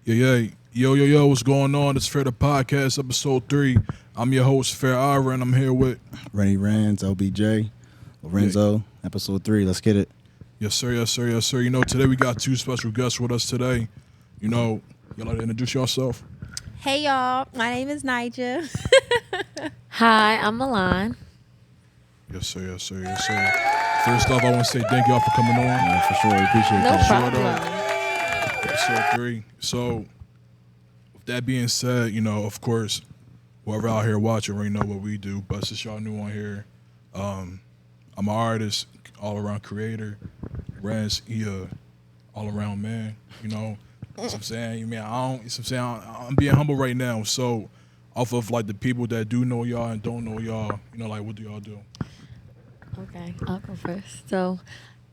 Yeah. Yo, what's going on? It's Fair the Podcast, episode 3. I'm your host, Fair Ira, and I'm here with Rennie Rands, OBJ, Lorenzo, episode 3. Let's get it. Yes, sir. You know, today we got 2 special guests with us today. You know, y'all like to introduce yourself? Hey y'all, my name is Nyjah. Hi, I'm Milan. Yes, sir. First off, I want to say thank y'all for coming on. Yeah, for sure. We appreciate No that. problem. Episode 3. So, with that being said, you know, of course, whoever out here watching already know what we do, but since y'all new on here, I'm an artist, all-around creator. Rance, he a all-around man, you know. What I'm saying, I'm being humble right now. So, off of like the people that do know y'all and don't know y'all, you know, like what do y'all do? Okay, I'll go first. So,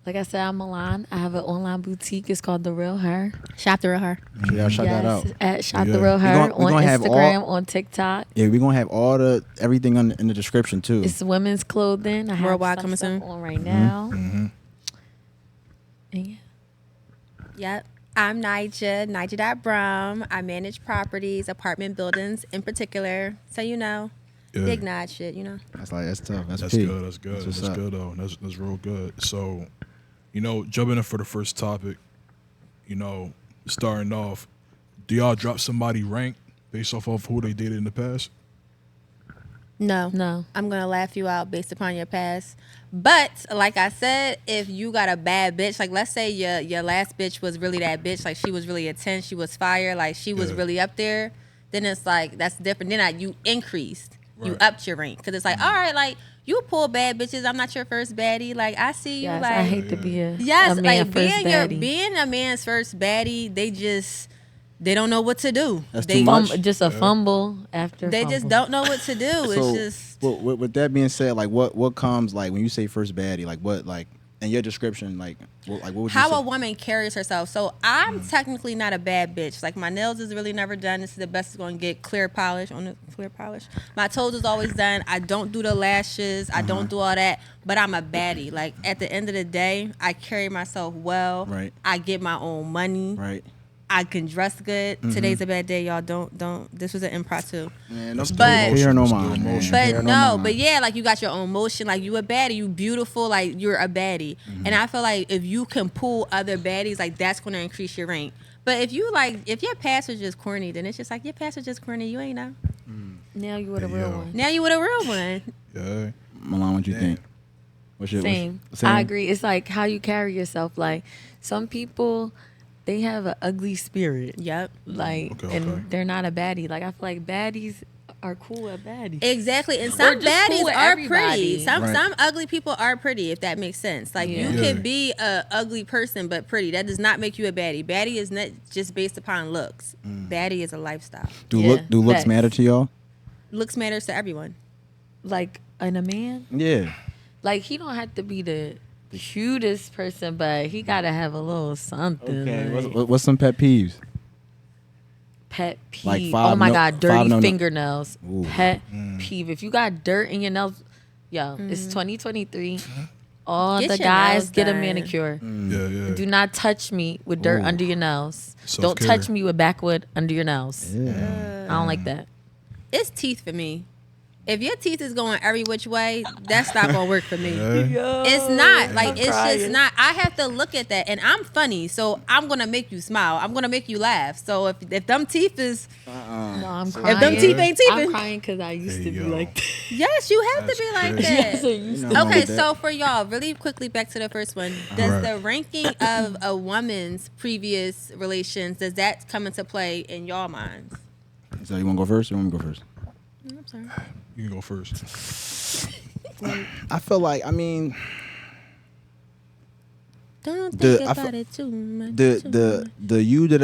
like I said, I'm Milan. I have an online boutique. It's called The Real Her. Shop the real her. Yeah, shout that out. At Shop Yeah. The Real Her We gonna on have Instagram, on TikTok. Yeah, we're going to have everything in the description, too. It's women's clothing. I have Worldwide some coming stuff soon. on right now. Mm-hmm. And yeah. Yep. I'm Nyjah.Brum. I manage properties, apartment buildings in particular. So you know, Yeah. big nod shit, you know. That's tough. That's That's P. good. That's good. what's That's up. good though. That's real good. So, you know, jumping in for the first topic, you know, starting off, do y'all drop somebody rank based off of who they dated in the past? No. I'm gonna laugh you out based upon your past. But like I said, if you got a bad bitch, like let's say your last bitch was really that bitch, like she was really a 10, she was fire, like she was Yeah. really up there, then it's like that's different. Then you increased, you Right. upped your rank because it's like, all right, like you pull bad bitches. I'm not your first baddie. Like I see you, Yes, like I hate to be a yes, man like first baddie. being a man's first baddie, they don't know what to do. That's they too much. Just a fumble after They fumble. just don't know what to do. So, It's just with that being said, like, what comes, like, when you say first baddie, like, what, like, in your description, like, what would you how say? a woman carries herself. So I'm technically not a bad bitch. Like my nails is really never done. This is the best it's going to get. Clear polish on the clear polish. My toes is always done. I don't do the lashes. I don't do all that. But I'm a baddie. Like at the end of the day, I carry myself well. Right. I get my own money. Right. I can dress good. Today's a bad day, y'all. Don't. This was an improv too. Man, that's But- still no Still mind, man. emotion. But Hair no, mind. but yeah, like you got your own motion. Like you a baddie, you beautiful. Like you're a baddie, and I feel like if you can pull other baddies, like that's gonna increase your rank. But if you like, if your past was just corny, then it's just like your past was just corny. You ain't know. Now you with a real Yeah. one. Now you with a real one. Yeah. Milan, what you Damn. think? What's your Same. same? I agree. It's like how you carry yourself. Like some people, they have an ugly spirit. Yep. Like, Okay. and they're not a baddie. Like I feel like baddies are cool at baddies. Exactly, and some just baddies cool with are everybody. pretty. Some Right. some ugly people are pretty, if that makes sense. Like you Yeah. Yeah. can be a ugly person but pretty. That does not make you a baddie. Baddie is not just based upon looks. Baddie is a lifestyle. Do Yeah, looks facts. matter to y'all? Looks matters to everyone. Like in a man, Yeah. like he don't have to be the cutest person, but he gotta have a little something. Okay. Like, What's some pet peeves? pet peeve. Like five oh my no- God, five dirty no- fingernails. Ooh. Pet peeve. If you got dirt in your nails, yo, it's 2023. All Get the your guys nails get a done. manicure. Yeah. Do not touch me with dirt Ooh. under your nails. Self-care. Don't touch me with backwood under your nails. Yeah. I don't like that. It's teeth for me. If your teeth is going every which way, that's not gonna work for me. Yeah. It's not like I'm it's just crying. not. I have to look at that, and I'm funny, so I'm gonna make you smile. I'm gonna make you laugh. So if them teeth is, No, I'm if crying. them teeth ain't I'm teething, crying because I used Hey, to be yo. like that. yes, you have That's to be like crazy. that. Yes, I used You to. know. Okay, with that. so for y'all, really quickly back to the first one. Does Right. the ranking of a woman's previous relations, does that come into play in y'all minds? So you want to go first or you want me to go first? I'm sorry. You can go first. I feel like, I mean, Don't The- think I fe- about it too much. the you that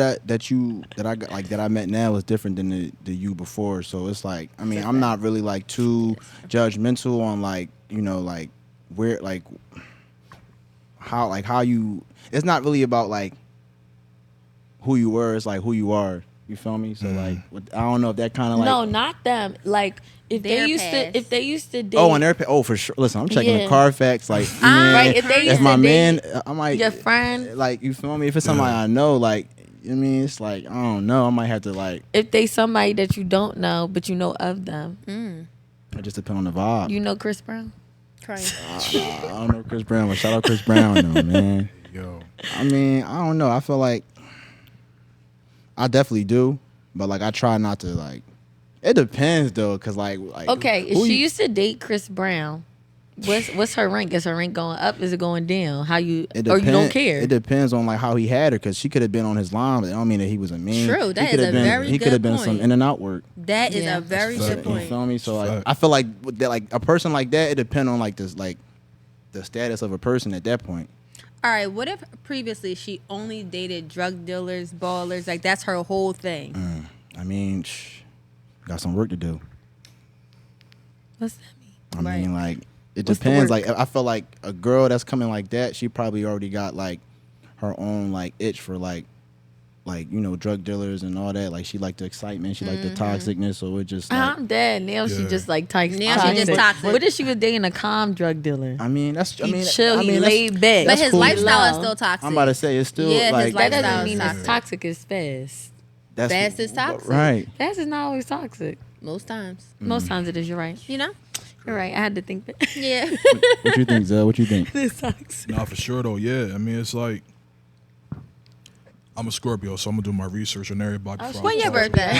I got, like that I met now is different than the you before. So it's like, I mean, I'm not really like too judgmental on like, you know, like where like how you. It's not really about like who you were. It's like who you are. You feel me? So like, I don't know if that kind of like. No, not them. Like if Their they used to date. Oh, and oh for sure. Listen, I'm checking the Yeah. Carfax. Like, man, Right, if they used if to my date man, I'm like your friend. Like, you feel me? If it's somebody I know, like, I mean, it's like I don't know. I might have to like. If they somebody that you don't know, but you know of them. It just depend on the vibe. You know Chris Brown? Crying. I don't know Chris Brown, but shout out Chris Brown though, man. Yo, I mean, I don't know. I feel like I definitely do, but like I try not to like. It depends though, cause like Okay, if who she you- used to date Chris Brown, what's her rank? Is her rank going up? Is it going down? How you It or you don't depend- care? It depends on like how he had her, cause she could have been on his line, but I don't mean that he was a mean. True, that he could is have a been, very He could have good been some point. in and out work. That is Yeah. a very That's good fact. You point. feel me? So like, Fact. I feel like with that, like a person like that, it depends on like this, like the status of a person at that point. All right, what if previously she only dated drug dealers, ballers, like that's her whole thing? I mean, got some work to do. What's that mean? I mean, like it What's the depends. work? Like I feel like a girl that's coming like that, she probably already got like her own like itch for like you know drug dealers and all that. Like she like the excitement, she like the toxicness. So it just like, I'm dead. Now she Yeah. just like toxic. Now she just toxic. What if she was dating a calm drug dealer? I mean that's He I mean chill, I he mean, that's- laid back. But that's his cool. lifestyle is Love. still toxic. I'm about to say it's still Yeah, his like that lifestyle doesn't is mean toxic. it's toxic as fast. that's Fast is toxic. right. Fast is not always toxic. Most times, Most times it is. You're right. you know. You're right. I had to think that. Yeah. What you think, Zell? What you think? It's toxic. nah, for sure though. Yeah, I mean, it's like I'm a Scorpio, so I'm gonna do my research on everybody. before I When your start. birthday?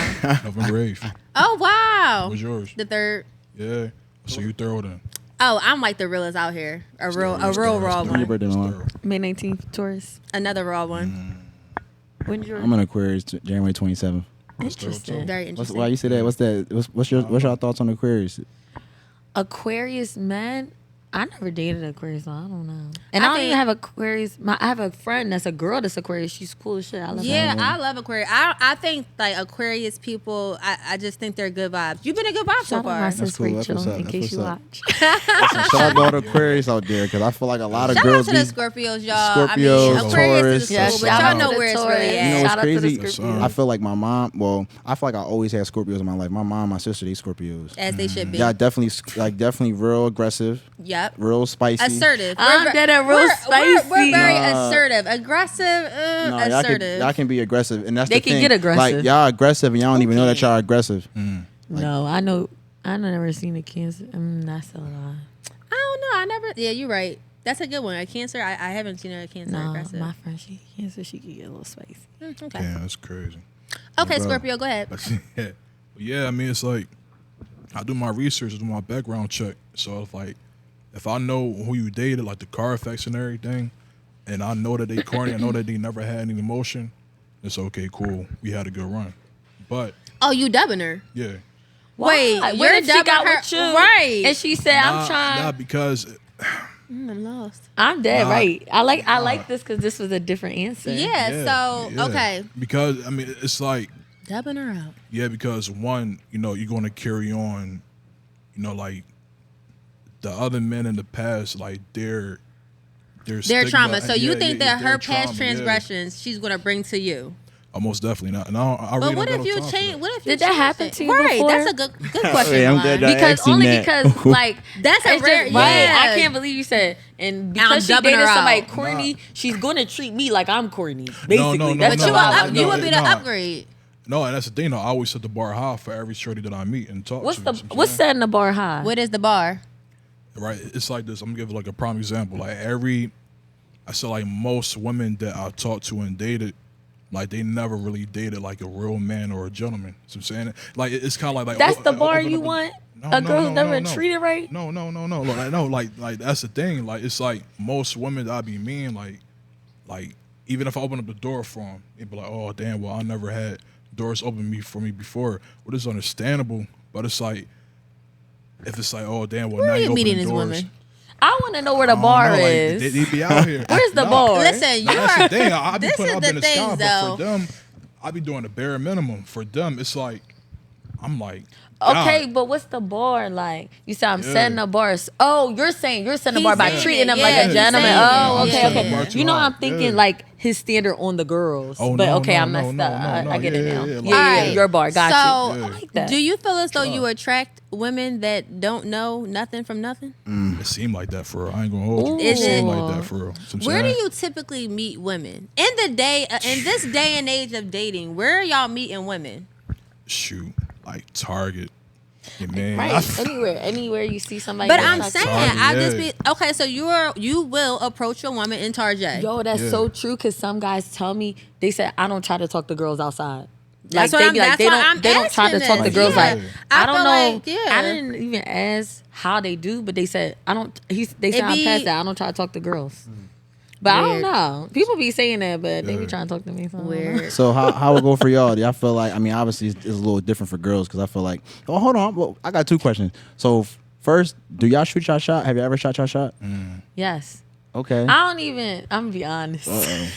November 8th. Oh wow. What's yours? The third. Yeah. So you thorough then? Oh, I'm like the realest out here. A real Thorough, raw thorough, one. Your birthday, thorough. Milan? May 19th, Taurus. Another raw one. When's your I'm an Aquarius, January 27th. interesting? Very What's, interesting. why you say that? What's that? What's your thoughts on Aquarius? Aquarius men. I never dated an Aquarius, so I don't know. And I, I don't think- even have Aquarius. I have a friend that's a girl that's Aquarius. She's cool as shit. I love Yeah, her. I love Aquarius. I think like Aquarius people. I just think they're good vibes. You've been a good vibe so Shout out my far. sis cool. That's Rachel, what's up. in That's case you what's up. watch. Listen, shout out to all the Aquarius out there, because I feel like a lot of Shout out girls to be. the Scorpios, y'all. I Scorpios, mean, Aquarius Taurus. is Yeah, cool, but shout y'all out know to where the it's Taurus. really You know at. what's Shout out to the crazy? Scorpios. I feel like my mom. Well, I feel like I always had Scorpios in my life. My mom, my sister, they Scorpios. As they should be. Yeah, definitely real aggressive, Yep. real spicy. Assertive. I'm We're dead at real we're spicy. very Nah. assertive. Aggressive. No, Assertive. y'all can be aggressive, and that's They the can thing. get aggressive. Like y'all aggressive, and y'all don't even know that Okay. y'all aggressive. No, I know. I never seen a cancer. That's a lie. I don't know. I never. Yeah, you're right. That's a good one. A cancer. I haven't seen a cancer No, aggressive. my friend, she cancer. She could get a little spicy. Okay. Yeah, that's crazy. Okay, bro. Scorpio, go ahead. yeah. Yeah, I mean, it's like I do my research, I do my background check. So if I know who you dated, like the car effects and everything, and I know that they corny, I know that they never had any emotion, it's okay, cool. We had a good run. But Oh, you dubbing her? yeah, Wait, What you're if she got dubbing her- with you? right. And she said, nah, "I'm trying." nah, because I'm lost. I'm dead. Nah. Right. I like this because this was a different answer. Yeah, so, yeah. okay. Because I mean, it's like Dubbing her out. yeah, because one, you're going to carry on, like the other men in the past, like their Their stigma, trauma. So you yeah, think yeah, that their her past trauma, yeah. transgressions she's going to bring to you? Most definitely not. And I really But what don't if got no you time for change? that. What if you Did that change happen it? to you Right, before? that's a good question. Yeah, I'm Milan. dead, Because asking only that. because like That's a it's rare. just, right. Yeah. I can't believe you said and because she dubbing dated her somebody out. corny, she's gonna treat me like I'm corny. No, Basically, no, that's But no, you, the vibe up, I'm you no, would be the nah. upgrade. No, and that's the thing. Though I always set the bar high for every shorty that I meet and talk What's to. the you know what I'm what's saying? setting the bar high? What is the bar? Right? It's like this. I'm gonna give like a prime example. Like I said like most women that I talked to and dated, like they never really dated like a real man or a gentleman. So I'm saying, like it's kind of like That's the open bar up you want? No, A no, girl no, who's never no, no. treated right? No, like that's the thing. Like it's like most women that I be mean, like even if I open up the door for them, they'd be like, oh damn, well I never had doors open for me before. Well, it's understandable, but it's like if it's like, oh damn, well Where now are you you meeting opening these doors. women? I want to know where the I don't bar know, like, is. they be out here. Where's the No, bar? Listen, you that's are. the thing. I be This putting is up the in the sky, thing, but though. for them, I be doing the bare minimum. For them, it's like I'm like, Okay, God. but what's the bar like? You said I'm Yeah. setting a bar. Oh, you're saying you're setting a He's bar by saying treating it, them like yeah, a he's gentleman. saying it. Oh, I'm okay, setting okay. the bar too You know, high. I'm thinking Yeah. like his standard on the girls. Oh, but no, okay, no, I messed no, up. no, I get it yeah, now. yeah, Yeah, like- yeah, Alright. your bar. Got So, you. I like that. do you feel as though you attract women that don't know nothing from nothing? It seemed like that for real. I ain't gonna hold you. Ooh. It seemed like that for real. See what I'm Where do saying? you typically meet women in this day and age of dating? Where are y'all meeting women? Shoot, like Target. Your man. Right. Anywhere you see somebody. But that's I'm like- saying, Target, I just yeah. be okay. So you will approach a woman in Target. Yo, that's Yeah. so true. Cause some guys tell me they said I don't try to talk to girls outside. That's Like what they be I'm- like that's why they I'm don't try to asking talk to this. girls Yeah. like I I don't feel know. like, yeah. I didn't even ask how they do, but they said I don't. They said I be- passed that. I don't try to talk to girls. But I don't Weird. know. People be saying that, but they be Yeah. trying to talk to me. So I don't know. Weird. So how it go for y'all? Do y'all feel like? I mean, obviously it's a little different for girls because I feel like. Oh, hold on. Well, I got two questions. So first, do y'all shoot your shot? Have you ever shot your shot? Yes. Okay. I don't even. I'm gonna be honest. I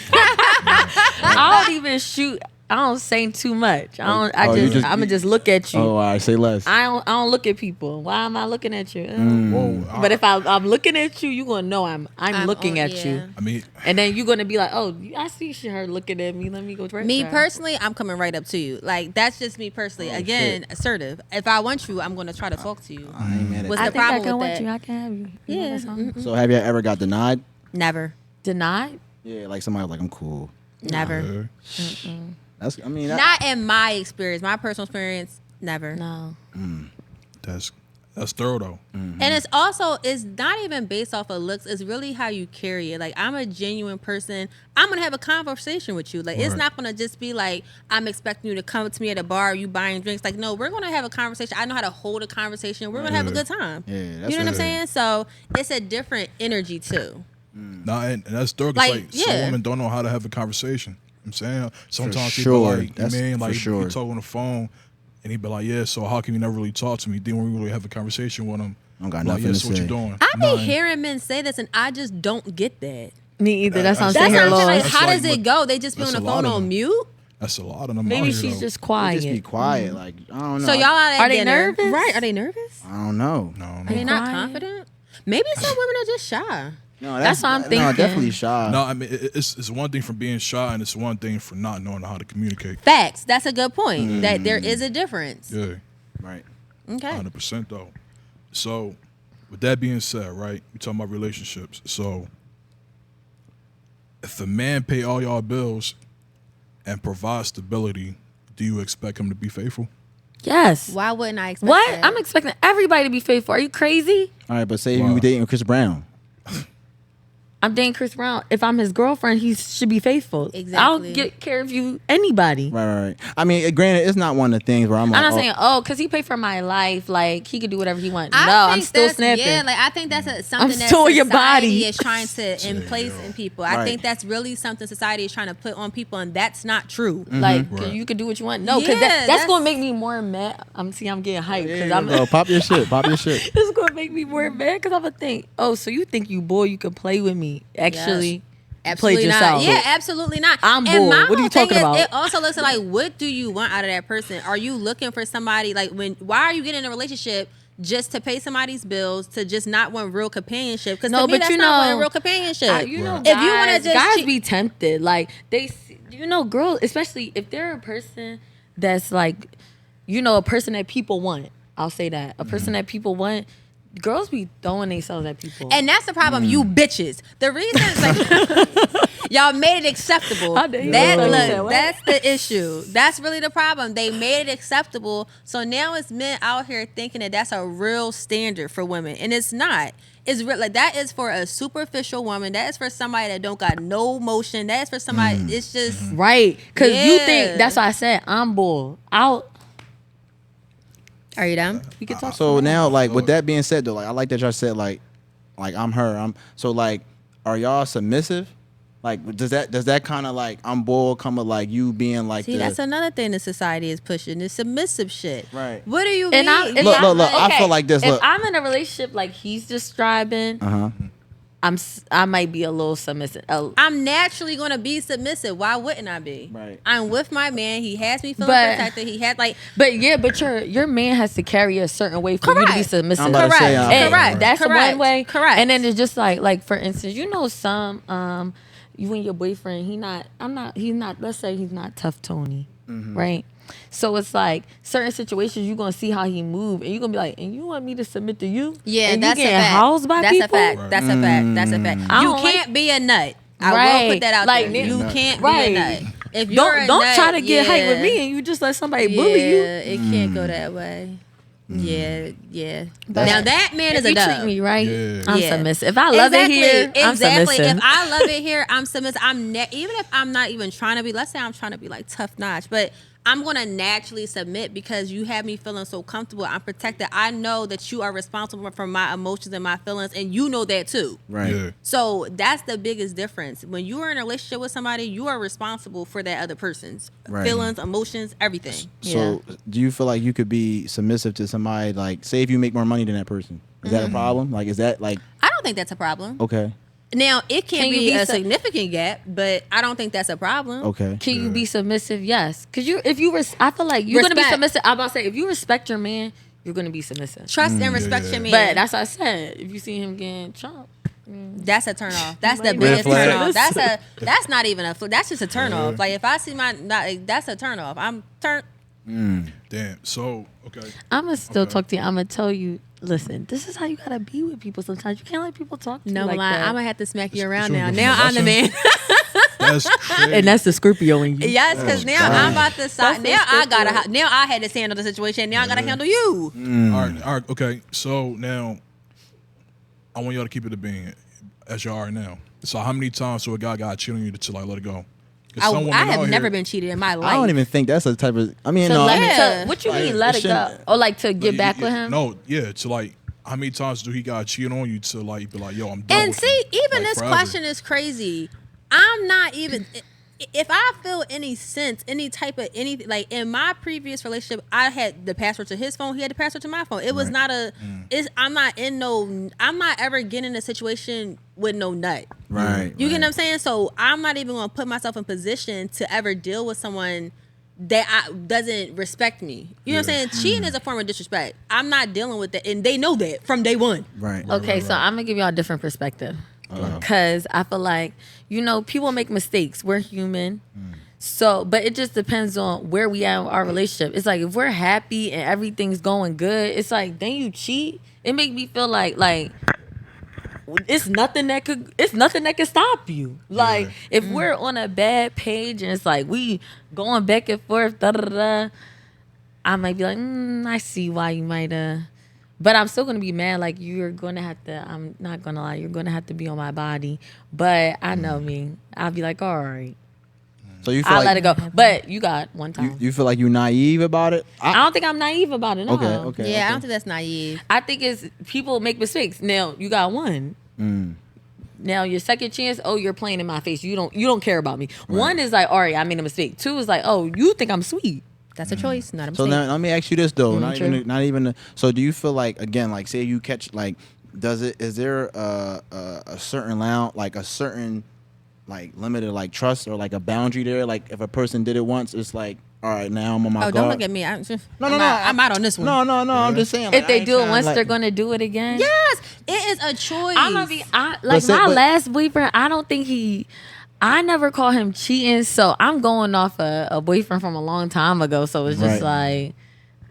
don't even shoot. I don't say too much. I don't. Oh, you I'm gonna just look at you. Oh, all right. Say less. I don't look at people. Why am I looking at you? Whoa, But if I'm looking at you, you gonna know I'm looking on- at yeah. you, I mean, and then you're gonna be like, oh, I see her looking at me. Let me go. Me personally, I'm coming right up to you. Like that's just me personally. Again, assertive. If I want you, I'm gonna try to talk to you. I ain't mad at What's that. I the think I problem can with want that? you. I can have you. You know Yeah. that song? So have you ever got denied? Never, Denied? Yeah, like somebody was like, I'm cool. never. That's. I mean, that, Not in my experience. My personal experience, never. No. that's thorough though. And it's not even based off of looks. It's really how you carry it. Like I'm a genuine person. I'm gonna have a conversation with you. Like it's Right. not gonna just be like I'm expecting you to come to me at a bar, you buying drinks. Like no, we're gonna have a conversation. I know how to hold a conversation. We're gonna have a good time. Yeah, you that's know what I'm good. saying? So it's a different energy too. Nah, and that's thorough. 'Cause, Like, like some yeah. women don't know how to have a conversation. I'm saying sometimes For people sure. like, That's man, for like sure. you talk on the phone, and he be like, yeah. So how come you never really talk to me? Then when we really have a conversation with him, I don't got like, nothing yeah, to so what say. you doing? I be Nah, hearing men say this, and I just don't get that. Me either. That's what I'm That's saying. That's Here, what I'm saying. Like, Lord. That's how like does it what- go? They just be on that's the a lot phone of on them. mute. That's a lot of them. Maybe out here, she's though. just They quiet. just be quiet. Like I don't know. So y'all out at Are they dinner. nervous? Right? Are they nervous? I don't know. No, Are no. they not quiet? confident? Maybe some women are just shy. No, That's what I'm No, thinking. definitely shy. No, I mean it's one thing from being shy, and it's one thing for not knowing how to communicate. Facts. That's a good point. That there is a difference. Yeah, Right. Okay. 100% though. So, with that being said, right, we talking about relationships. So, if a man pay all y'all bills and provide stability, do you expect him to be faithful? Yes. Why wouldn't I expect What? that? I'm expecting everybody to be faithful. Are you crazy? All right, but say Wow. you dating Chris Brown. I'm dating Chris Brown. If I'm his girlfriend, he should be faithful. Exactly. I'll get care of you, anybody. Right. I mean, granted, it's not one of the things where I'm like, I'm not oh, saying, because he paid for my life, like he could do whatever he wants. I No, I'm think still that's- snapping. Yeah, like I think that's something that still society your body. is trying to in place in people. I Right. think that's really something society is trying to put on people, and that's not true. Like Right. you could do what you want. No, because Yeah, that's that's- gonna make me more mad. I'm getting hyped yeah, because yeah, I'm. bro, pop your shit. Pop your shit. It's gonna make me more mad because I'm gonna think, oh, so you think you boy, you can play with me? Actually, you Absolutely played not. yourself. Yeah, absolutely not. I'm And bored. my What are you whole thing talking is, about? It also looks like what do you want out of that person? Are you looking for somebody like why are you getting in a relationship just to pay somebody's bills to just not want real companship? Because No, to me, but that's you not know- wanting real companionship. You know, Right. If you wanna guys, just guys cheat- be tempted. Like girls, especially if they're a person that's like, a person that people want. I'll say that a person that people want. Girls be throwing themselves at people. And that's the problem, you bitches. The reason like y'all made it acceptable. How dare you That say look, that? What? that's the issue. That's really the problem. They made it acceptable. So now it's men out here thinking that that's a real standard for women, and it's not. It's real. Like that is for a superficial woman. That is for somebody that don't got no emotion. That is for somebody. It's just right, because you Yeah. think that's why I said I'm bull. Are you done? We can talk. So now, like, with that being said, though, like, I like that y'all said, like I'm her. So, like, are y'all submissive? Like, does that kind of like I'm bull come with like you being like See, that's another thing the society is pushing. The submissive shit. Right. What do you And mean? if Look, I'm- I feel like this, If look. I'm in a relationship like he's describing, I might be a little submissive. I'm naturally gonna be submissive. Why wouldn't I be? Right. I'm with my man. He has me feeling But- protected. He had like But your man has to carry a certain way for you to be Correct. submissive. I'm about to correct. say, And correct. That's correct. one way. Correct. And then it's just like for instance, some you and your boyfriend, he's not, let's say he's not tough Tony, right? So it's like certain situations you're gonna see how he move, and you're gonna be like, and you want me to submit to you? Yeah, and that's you a getting fact. housed by That's people? a fact. That's a fact. That's a fact. I You don't can't be a nut. I Right. will put that out Like, there. You nut. can't Right. be a nut. If you're a Don't nut, try to get hype with me and you just let somebody bully you. Yeah, it can't go that way. Yeah, yeah. But Now that man is If a you dub. treat me right, Yeah. I'm Yeah. submissive. If I love it here, I'm exactly. submissive. If I love it here, I'm submissive. Even if I'm not even trying to be. Let's say I'm trying to be like tough notch, but I'm gonna naturally submit because you have me feeling so comfortable. I'm protected. I know that you are responsible for my emotions and my feelings, and you know that too. Right. Yeah. So that's the biggest difference. When you are in a relationship with somebody, you are responsible for that other person's Right. feelings, emotions, everything. So, do you feel like you could be submissive to somebody? Like, say if you make more money than that person, is that a problem? Like, is that like I don't think that's a problem. okay? Now it can you be be a su- significant gap, but I don't think that's a problem. Okay. Can you be submissive? Yes. Because I feel like you're going to be Respect. submissive. I'm about to say, if you respect your man, you're going to be submissive. Trust and respect yeah. your man. But that's what I said. If you see him getting chopped, That's a turn off. That's the Red biggest flag. turn off. That's not even a that's just a turn off. Like if I see that's a turn off. I'm turned. Damn. So okay. I'm going to still Okay. talk to you. I'm going to tell you, listen, this is how you got to be with people sometimes. You can't let people talk to No, you like lie. that. I'm gonna have to smack you around should we now. give Now him a I'm the man. That's crazy. and that's the Scorpio in you. Yes, because now God. I'm about to side. That's Now I the gotta. Now I had to handle the situation. Now I gotta handle you. All right, okay. So now, I want y'all to keep it a being as y'all are now. So how many times do a guy got cheating on you to like let it go? 'Cause some women I out have here- never been cheated in my life. I don't even think that's a type of. I mean, To no. I let mean, Yeah. what you Like, mean, let it it go? shouldn't- Or like to get like, back yeah, with him? No, yeah. To like, how many times do he got cheated on you to like be like, yo, I'm done And with see, you, even like, this forever. question is crazy. I'm not even. If I feel any sense, any type of anything, like in my previous relationship, I had the password to his phone. He had the password to my phone. It was not a. I'm not in no. I'm not ever getting in a situation with no nut. right. You get what I'm saying? So I'm not even gonna put myself in position to ever deal with someone that doesn't respect me. You know what I'm saying? Cheating is a form of disrespect. I'm not dealing with that, and they know that from day one. Right. Okay, so I'm gonna give y'all a different perspective because I feel like people make mistakes. We're human, so but it just depends on where we at in our relationship. It's like if we're happy and everything's going good, it's like then you cheat. It make me feel like it's nothing that could stop you. Like if we're on a bad page and it's like we going back and forth, I might be like, I see why you might but I'm still gonna be mad. Like you're gonna have to. I'm not gonna lie. You're gonna have to be on my body. But I know me. I'll be like, all right. So you feel I'll like let it go. But you got one time. you feel like you naive about it? I don't think I'm naive about it. No. Okay. Yeah, I don't think that's naive. I think it's people make mistakes. Now you got one. Now your second chance, you're playing in my face. You don't care about me. One is like, all right, I made a mistake. Two is like, you think I'm sweet. That's a choice, not a So mistake. now let me ask you this though. true. Not even. So do you feel like again, like say you catch like, is there a certain amount, like a certain like limited like trust or like a boundary there? Like if a person did it once, it's like, all right, now I'm on my guard. Don't look at me. I'm No. out on this one. No. I'm just saying. If like, I they ain't do it tryna, once, like- they're gonna do it again. Yes, it is a choice. I'm gonna be But my but- last boyfriend. I don't think I never call him cheating. So I'm going off a boyfriend from a long time ago. So it's just like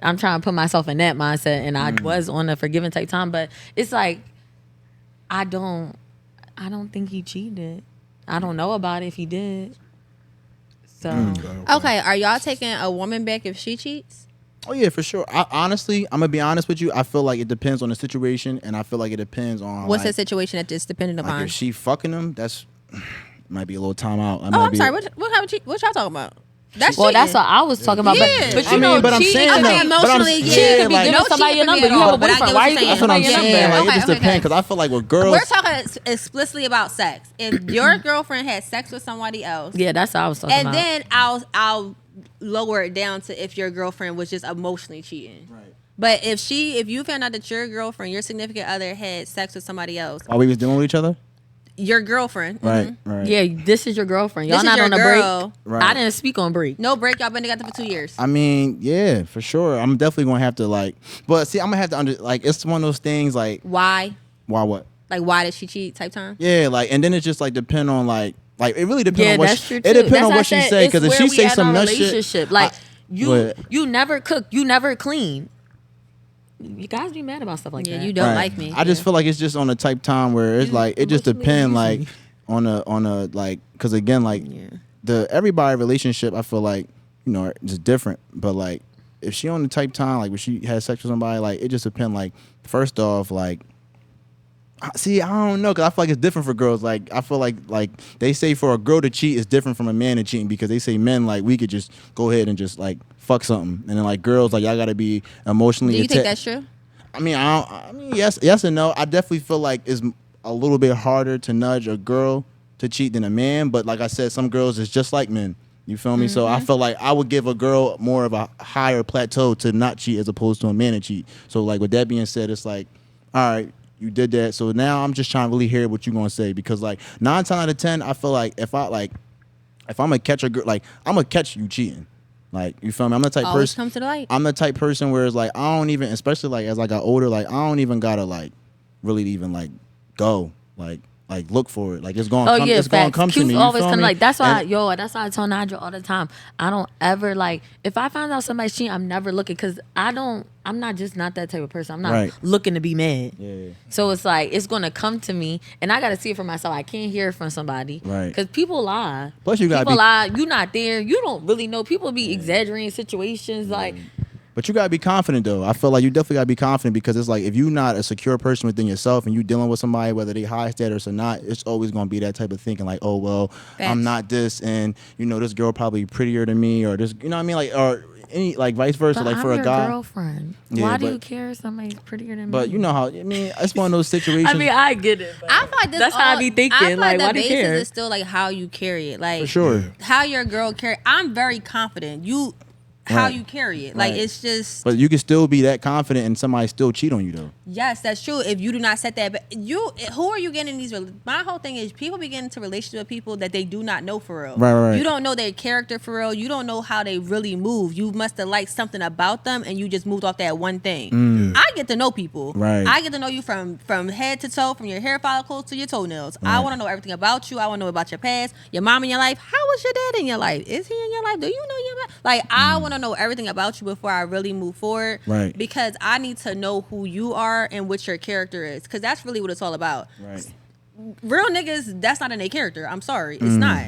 I'm trying to put myself in that mindset, and I was on a forgiving type time. But it's like I don't think he cheated. I don't know about it if he did. So Okay, are y'all taking a woman back if she cheats? Oh yeah, for sure. Honestly, I'm gonna be honest with you. I feel like it depends on the situation, and I feel like it depends on What's the like, situation that it's dependent like upon? if she fucking him, that's might be a little time out. Oh, I'm sorry. What y'all talking about? That's well, that's cheating. what I was talking about. Yeah. But I you know, mean, but I'm cheating saying could be that- but I'm- emotionally, yeah, yeah, could be like- giving no somebody your cheating number. for me You at have a all, but I boyfriend. get Why what are you're you giving saying. That's what I'm somebody your saying. number? Like, it Okay, just okay, depends. okay. Because I feel like with girls, We're talking explicitly about sex. If your girlfriend had sex with somebody else, Yeah, that's what I was talking and about. then I'll lower it down to if your girlfriend was just emotionally cheating. Right. But if you found out that your girlfriend, your significant other, had sex with somebody else, while we was dealing with each other, your girlfriend, right? Right. Yeah, this is your girlfriend. Y'all This is not your on a girl. break. Right. I didn't speak on break. no break, y'all been together for 2 years. I mean, yeah, for sure. I'm definitely gonna have to like, but see, I'm gonna have to like. It's one of those things like, Why? why what? Like, why did she cheat? Type time. Yeah, like, and then it's just like depend on like, Like it really depends Yeah, on what that's true it too. depends That's on why what I she said say. it's Because if where she we say at some our nut shit, relationship, like but- you never cook, you never clean. You guys be mad about stuff like Yeah, that. you don't right. like me. I just feel like it's just on a type time where it's like it just emotionally depends abuse like me. on a like because again like the everybody relationship I feel like you know is different, but like if she on the type time like when she has sex with somebody like it just depends like first off like. See, I don't know, cause I feel like it's different for girls. Like, I feel like they say for a girl to cheat is different from a man to cheating because they say men like we could just go ahead and just like fuck something, and then like girls like y'all gotta be emotionally. Do you think that's true? I mean, I mean, yes and no. I definitely feel like it's a little bit harder to nudge a girl to cheat than a man. But like I said, some girls is just like men. You feel me? So I feel like I would give a girl more of a higher plateau to not cheat as opposed to a man to cheat. So like with that being said, it's like, all right, you did that. So now I'm just trying to really hear what you're gonna say because like 9 times out of 10, I feel like if I'm gonna catch a girl, like I'm gonna catch you cheating. Like you feel me? I'm the type Always person. come to the light. I'm the type person where it's like I don't even, especially like as I got older, like I don't even gotta like really even like go like look for it. Like it's going. Oh come, yeah, it's going to facts. come to Q's me. You always feel come me? like that's why And- that's why I tell Nyjah all the time. I don't ever like if I find out somebody's cheating, I'm never looking because I'm not that type of person. I'm not Right. looking to be mad. Yeah. So it's like it's gonna come to me, and I gotta see it for myself. I can't hear it from somebody, Right. Because people lie. Plus you gotta people be- lie. You not there. You don't really know. People be exaggerating situations. Like But you gotta be confident though. I feel like you definitely gotta be confident because it's like if you're not a secure person within yourself and you dealing with somebody, whether they high status or not, it's always gonna be that type of thinking like, oh well, Facts. I'm not this, and you know this girl probably prettier than me, or this, you know what I mean, like or any like vice versa, but like I'm for a your guy. girlfriend. Yeah, Why do but- you care if somebody's prettier than me? But you know how I mean, it's one of those situations. I mean, I get it. But I feel like this that's how I be thinking. I feel Like, the why do you basis care? is still like how you carry it. Like for sure. how your girl carry. I'm very confident. How Right. you carry it. Like Right. it's just But you can still be that confident and somebody still cheat on you though. yes, that's true. If you do not set that, but who are you getting in these? My whole thing is people be getting into relationships with people that they do not know for real. Right. You don't know their character for real. You don't know how they really move. You must have liked something about them, and you just moved off that one thing. I get to know people. Right. I get to know you from head to toe, from your hair follicles to your toenails. I Right. want to know everything about you. I want to know about your past, your mom in your life. How was your dad in your life? Is he in your life? Do you know your mom? Like I want to know everything about you before I really move forward. Right. Because I need to know who you are and what your character is. Because that's really what it's all about. Right. Real niggas, that's not in their character. I'm sorry. It's not.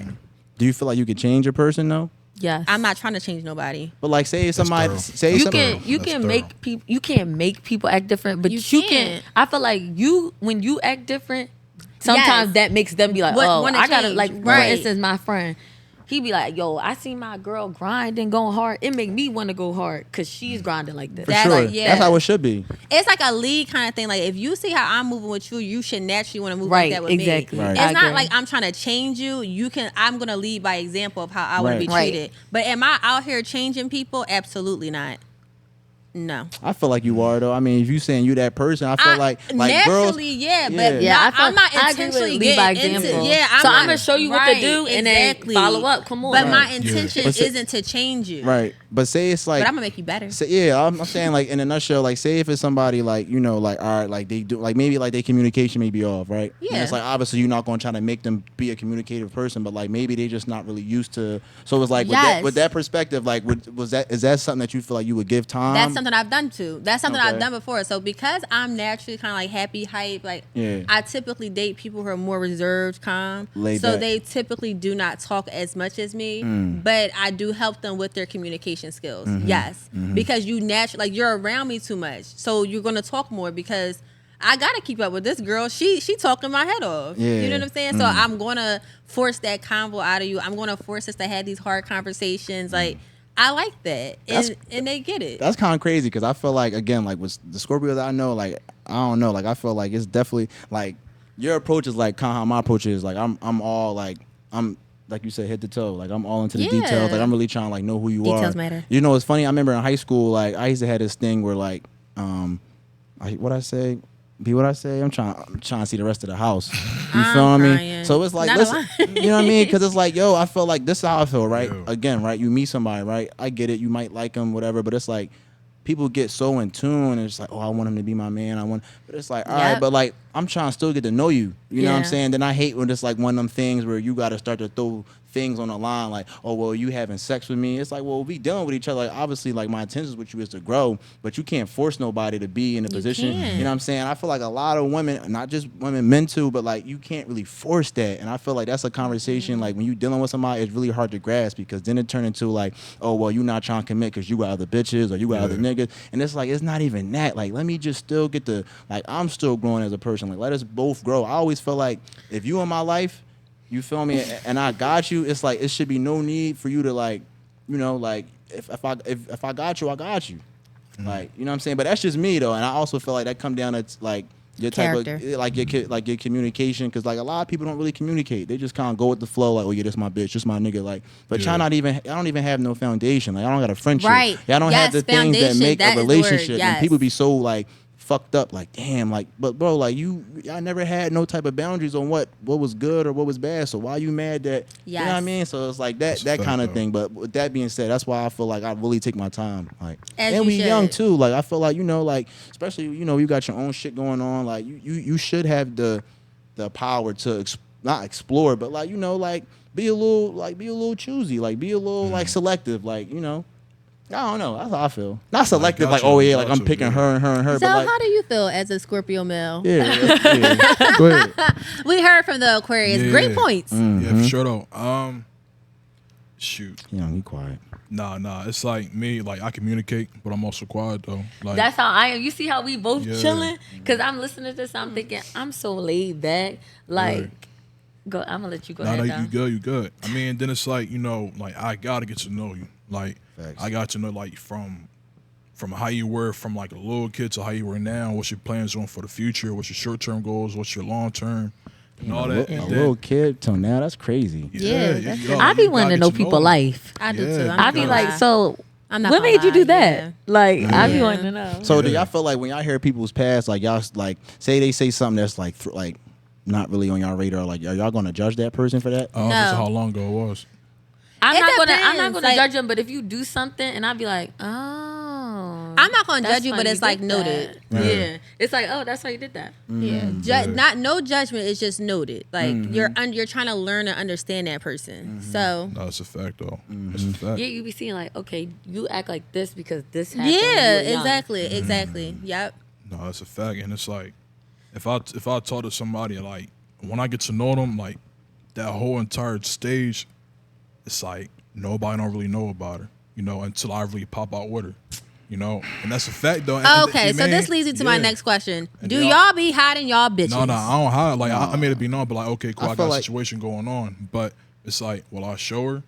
Do you feel like you could change a person though? Yes. I'm not trying to change nobody. But like say somebody thorough. say you some, can you That's can thorough. make people you can't make people act different, but You you can. can't. I feel like when you act different, sometimes Yes. that makes them be like, What- wanna I gotta change. like for Right. instance, my friend. He be like, yo, I see my girl grinding, going hard. It make me want to go hard because she's grinding like this. for That, sure. like, yeah. That's how it should be. It's like a lead kind of thing. Like if you see how I'm moving with you, you should naturally want to move Right, like that with exactly. me. Right. It's I not agree. like I'm trying to change you. I'm gonna lead by example of how I want to Right. be Right. treated. But am I out here changing people? Absolutely not. No. I feel like you are though. I mean, if you saying you that person, I feel like naturally, girls, yeah, Yeah. but Yeah, I'm not I agree with intentionally lead by getting into. example. Yeah, So not- I'm gonna show you what to do and then exactly. follow up. Come on. But my Right. intention Yeah. But say- isn't to change you. right? But say it's like But I'm gonna make you better. say, yeah, I'm saying like in a nutshell, like say if it's somebody like you know like all right, like they do like maybe like their communication may be off, right? And Yeah. it's like obviously you're not gonna try to make them be a communicative person, but like maybe they just not really used to. So it's like Yes. with that perspective, like is that something that you feel like you would give time? That's something I've done too. That's something Okay. I've done before. So because I'm naturally kind of like happy, hype, like Yeah. I typically date people who are more reserved, calm. Laid so back. they typically do not talk as much as me, Mm. but I do help them with their communication skills. Mm-hmm. Yes, because you naturally like you're around me too much, so you're gonna talk more because. I gotta keep up with this girl. She talking my head off. Yeah. You know what I'm saying? So I'm gonna force that convo out of you. I'm gonna force us to have these hard conversations. Like I like that, and they get it. That's kind of crazy because I feel like again, like with the Scorpios that I know, like I don't know, like I feel like it's definitely like your approach is like kind of how my approach is. Like I'm all like I'm like you said head to toe. Like I'm all into the Yeah. details. Like I'm really trying to like know who you are. Details matter. You know, it's funny. I remember in high school, like I used to have this thing where like what I say. Be what I say. I'm trying to see the rest of the house. You I'm feel me? crying. So it's like, Not listen, a you know what I mean? Because it's like, yo, I feel like this is how I feel, right? Yeah. Again, right? You meet somebody, right? I get it. You might like them, whatever, but it's like, people get so in tune and it's like, oh, I want him to be my man. But it's like, all Yep. right, but like I'm trying to still get to know you. You know what I'm Yeah. saying? Then I hate when it's like one of them things where you got to start to throw things on the line like, oh, well, you having sex with me. It's like, well, we dealing with each other. Like, obviously, like my intentions with you is to grow, but you can't force nobody to be in a position. can't. You know what I'm saying? I feel like a lot of women, not just women, men too, but like you can't really force that. And I feel like that's a conversation. Like when you dealing with somebody, it's really hard to grasp because then it turn into like, oh, well, you not trying to commit because you got other bitches or you got other niggas. And it's like, it's not even that. Like, let me just still get the, like, I'm still growing as a person. Like, let us both grow. I always feel like if you in my life, you feel me, and I got you, it's like, it should be no need for you to like, you know, like, if I got you, I got you. Like, you know what I'm saying? But that's just me though. And I also feel like that come down to like, your type Character. of like your communication, because like a lot of people don't really communicate. They just kind of go with the flow, like, oh yeah, this my bitch, this my nigga, like. But y'all not even, I don't even have no foundation. Like I don't got a friendship. Right. Y'all don't have Yes, the things that foundation, make that a is the word, relationship. yes. And people be so like fucked up, like damn, like, but bro, like y'all never had no type of boundaries on what was good or what was bad. So why you mad that? You know what I Yes. mean? So it's like That's a that fact, kind of though. thing. But with that being said, that's why I feel like I really take my time. Like, As and you we young should. too. Like I feel like, you know, like especially, you know, you got your own shit going on. Like you should have the power to not explore, but like, you know, like be a little choosy, like be a little like selective, like, you know. I don't know. That's how I feel. Not selective, like, gotcha, oh yeah, like I'm gotcha, picking yeah. her and her and her. So but like, how do you feel as a Scorpio male? yeah. Go ahead. We heard from the Aquarius. Yeah. Great points. Yeah, for sure though. Shoot. You know, you quiet. Nah. It's like me, like I communicate, but I'm also quiet though. Like That's how I am. You see how we both Yeah. chilling? Because I'm listening to this, I'm thinking, I'm so laid back. Like, go. I'm going to let you go no, ahead. you good. I mean, then it's like, you know, like I gotta get to know you. Like Facts. I got to know like from how you were from like a little kid to how you were now. What's your plans on for the future? What's your short term goals? What's your long term? And all that. A And little then, kid till now, that's crazy. Yeah, that's yo, I be you wanting gotta to know get people them. life. I do Yeah. too. I'm I not be gonna like, lie. so I'm not what gonna made you lie, do that? yeah. Like, I be Yeah. wanting to know. So do Yeah. y'all feel like when y'all hear people's past, like y'all like say they say something that's like not really on y'all radar, like are y'all gonna judge that person for that? I don't know No. how long ago it was. I'm It not gonna depends, like, judge them, but if you do something and I be like, oh, I'm not gonna that's judge you, why but it's did like noted. that. Right. Yeah, it's like, oh, that's why you did that. Yeah, Yeah. not no judgment. It's just noted. Like you're trying to learn and understand that person. So No, it's a fact though. It's a fact. Yeah, you be seeing like, okay, you act like this because this happened. yeah, when you were young. exactly. Yep. No, it's a fact, and it's like if I talk to somebody, like when I get to know them, like that whole entire stage, it's like nobody don't really know about her, you know, until I really pop out with her, you know, and that's a fact though. And- Okay, you so mean? this leads me to my Yeah. next question. And Do y'all- y'all be hiding y'all bitches? No, I don't hide. Like I made it be known, but like okay, cool, I I feel got a like- situation going on, but it's like, well, I show her.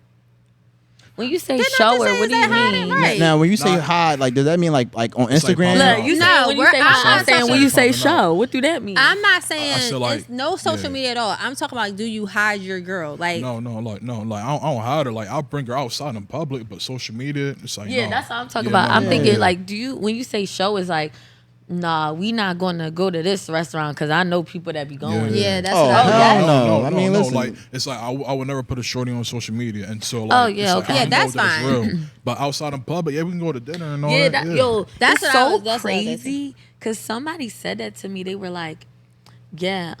When you say Then don't show just her, say what do it's you that hiding, mean? right? Now when you say Nah. hide, like does that mean like on It's like Instagram? popping Look, you No, say when you we're- say I'm hide, I'm not saying talking- when you say Popping out. show, what do that mean? I'm not saying said, like, it's no social yeah. media at all. I'm talking about do you hide your girl? Like No, like I don't hide her. Like I'll bring her outside in public, but social media, it's like Yeah, no. that's what I'm talking Yeah, about. no, I'm no, thinking yeah. like, do you when you say show is like, nah, we not gonna go to this restaurant because I know people that be going. yeah, that's Oh, what I'm hell saying. no. I mean, listen. like it's like I would never put a shorty on social media until like, Oh, yeah, it's like, okay. I Yeah, know that's that it's fine. real. But outside in public, yeah, we can go to dinner and all Yeah, that. that, yo, That's it's what I so was- that's what I was crazy because somebody said that to me. They were like, "Yeah,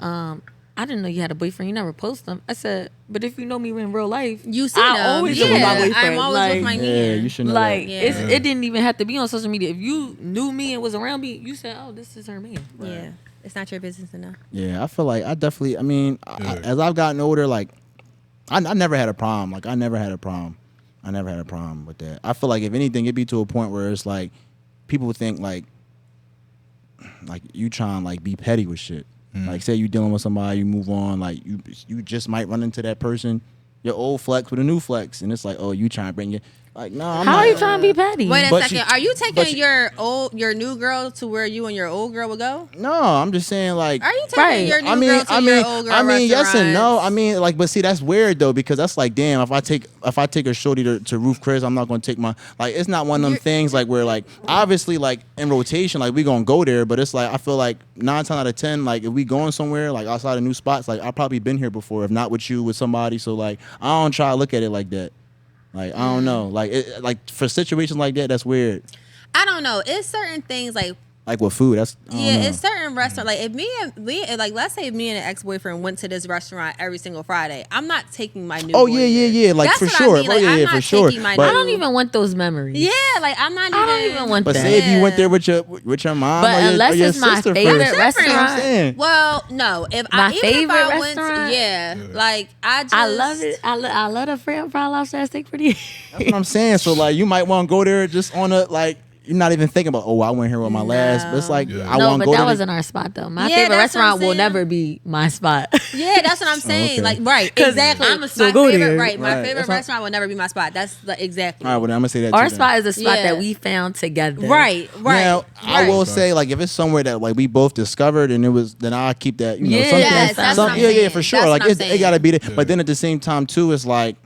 I didn't know you had a boyfriend. You never post them." I said, "But if you know me in real life, You see I them. always Yeah, with my boyfriend. I'm always like, with my Yeah, man. you should know like that. Yeah. it didn't even have to be on social media. If you knew me and was around me, you said, "Oh, this is her man." Yeah, it's not your business to know. Yeah, I feel like I definitely. I mean, Yeah. as I've gotten older, like I never had a problem. Like I never had a problem. I never had a problem with that. I feel like if anything, it'd be to a point where it's like people would think like you trying like be petty with shit. Like say you dealing with somebody, you move on. Like you just might run into that person, your old flex with a new flex, and it's like, oh, you trying to bring it. Like no, I'm How not. are you trying to be petty? Wait a But second. you- Are you but taking your new girl to where you and your old girl would go? No, I'm just saying like. Are you taking Right. your new girl to your old girl yes and no. restaurants? I mean, like, but see, that's weird though because that's like, damn. If I take a shorty to Roof Chris, I'm not gonna take my like. It's not one of them things like where like obviously like in rotation, like we gonna go there, but it's like I feel like 9 times out of 10, like if we going somewhere like outside of new spots, like I probably been here before, if not with you, with somebody. So like I don't try to look at it like that. Like I don't know, like for situations like that, that's weird. I don't know. It's certain things Like with food, that's I don't know. it's certain restaurant. Like if me like let's say me and an ex-boyfriend went to this restaurant every single Friday, I'm not taking my new. Oh boy yeah, there. yeah, yeah. Like That's for what I sure. mean. Oh Like, yeah, I'm yeah, not for sure. taking my But I don't even want those memories. Yeah, like I'm not even. I don't even want but that. say if you went there Yeah. with your mom, But or your, unless or your it's my sister favorite first. You know what I'm restaurant. saying? Well, no. If My I even favorite if I went to, restaurant? yeah, like I just I love it. I love the fried lobster steak for the. That's what I'm saying. So like, you might want to go there just on a like. You're not even thinking about, oh, I went here with my last. But it's like, Yeah. I No, want to but go that to wasn't our spot though. My Yeah, favorite that's what I'm restaurant will saying. never be my spot. Yeah, that's what I'm saying. okay. Like, right, 'Cause exactly. I'ma still My go favorite, there. right? My Right, favorite that's what- restaurant will never be my spot. That's exactly. All right, well, then I'm gonna say that. Our too, then. spot is a spot Yeah. that we found together. Right, right. Now, I right. will say, like, if it's somewhere that like we both discovered and it was, then I'll keep that. You know, Yeah, something. yes, that's what I'm yeah, saying. for sure. That's Like, what I'm it saying. gotta be there. Yeah. But then at the same time, too, it's like,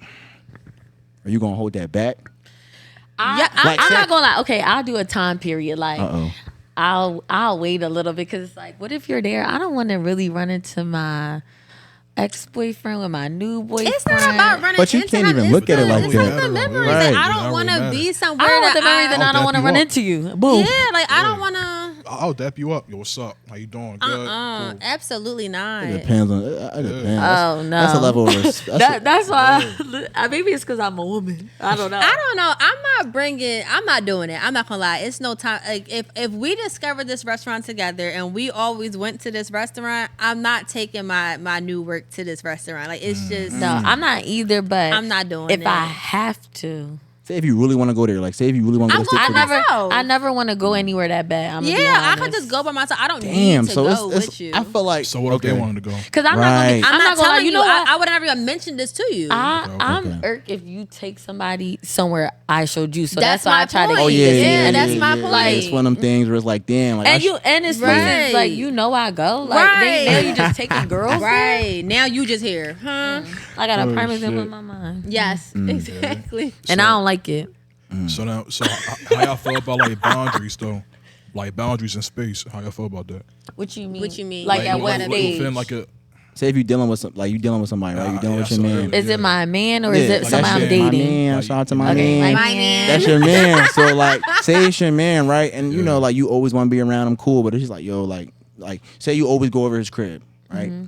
are you gonna hold that back? Yeah, Like, I'm say- not gonna lie. Okay, I'll do a time period. Like, Uh-oh. I'll wait a little bit because it's like, what if you're there? I don't want to really run into my ex-boyfriend with my new boyfriend. It's not about running But you into can't him. even It's look at it the- like it's that. like the memories. Right. Like, I That don't don't want to really be matter. somewhere I don't want that the memories that I I'll don't want to dap you run up. into you. Boom. Yeah, like I don't want to. I'll dap you up. Yo, what's up? How you doing? Good. Cool. Absolutely not. It depends on. It depends. Oh, no. That's a level of respect. That's why. Maybe it's because I'm a woman. I don't know. I don't know. I'm not doing it. I'm not gonna lie. It's no time. Like if we discovered this restaurant together and we always went to this restaurant, I'm not taking my new work to this restaurant. Like it's just No, I'm not either. But I'm not doing if it. I have to. Say if you really want to go there, like say if you really want to go I'm to going Stick by Figure. myself. I never want to go anywhere that bad. I'm Yeah, I could just go by myself. I don't Damn, need to so go it's with you. I feel like So what if they okay. wanted to go? Because I'm Right. not I'm not gonna lie. telling You know what? I would never even mention this to you. I'm Okay. irked if you take somebody somewhere I showed you. So That's that's, why I my try to point. keep Oh yeah, it yeah, Yeah, yeah, that's yeah, my yeah. point. It's one of them things where it's like, damn, like And you and it's Right. reasons like you know I go like Right. now you just taking girls there? right now you just here, huh? I got a Oh, prime example shit. in my mind Yes, exactly. and I don't like it. So now, how y'all feel about like boundaries though? Like boundaries in space. How y'all feel about that? What you mean? What you mean? Like, at what- what what- stage? Within like a say if you dealing with like you dealing with somebody, right? You dealing yeah, with your so man. early. Is it my man or is Yeah, it like, somebody I'm that's my dating? man. Like, Shout out to my Okay, man. my My man. That's your man. So like, say it's your man, right? And you know, like you always want to be around him, cool. But it's just like, yo, like, say you always go over his crib, right? Mm-hmm.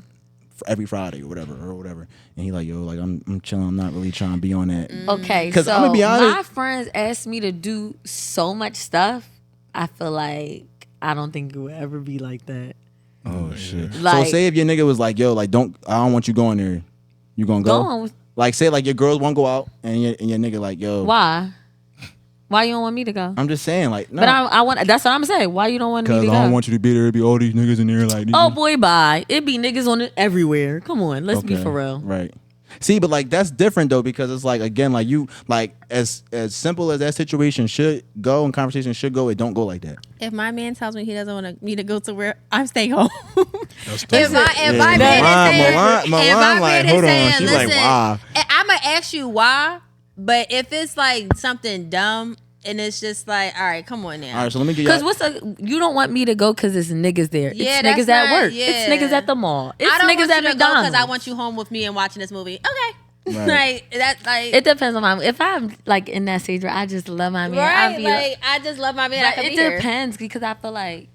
For every Friday or whatever. And he like, yo, like I'm chilling. I'm not really trying to be on that. Okay, 'Cause so I'ma be honest- my friends ask me to do so much stuff. I feel like I don't think it would ever be like that. Oh shit. Like- so say if your nigga was like, yo, like I don't want you going there. You gonna go? Go on with- Like say like your girls won't go out and your nigga like, yo. Why? Why you don't want me to go? I'm just saying like, no. But I want. That's what I'm saying. Why you don't want me Cause to I go? don't want you to be there. It be all these niggas in there like. Oh boy, bye. It be niggas on it everywhere. Come on, let's be Okay, for real. Right. See, but like that's different though because it's like again like you like as simple as that situation should go and conversation should go, it don't go like that. If my man tells me he doesn't want me to go to where I'm staying home. That's tough. If my Yeah, man is saying, Milan if my like, man is hold on. saying, She's like, listen, wow. I'm gonna ask you why, but if it's like something dumb and it's just like, all right, come on now. All right, so let me get Cause y'all. you don't want me to go because it's niggas there. Yeah, it's that's niggas at not- work. yeah. It's niggas at the mall. It's I don't niggas want at you to go McDonald's. because I want you home with me and watching this movie. Okay, Right. like that's like It depends on my. If I'm like in that stage where I just love my man, I'll right. be Like I just love my man. I But can it be here. depends because I feel like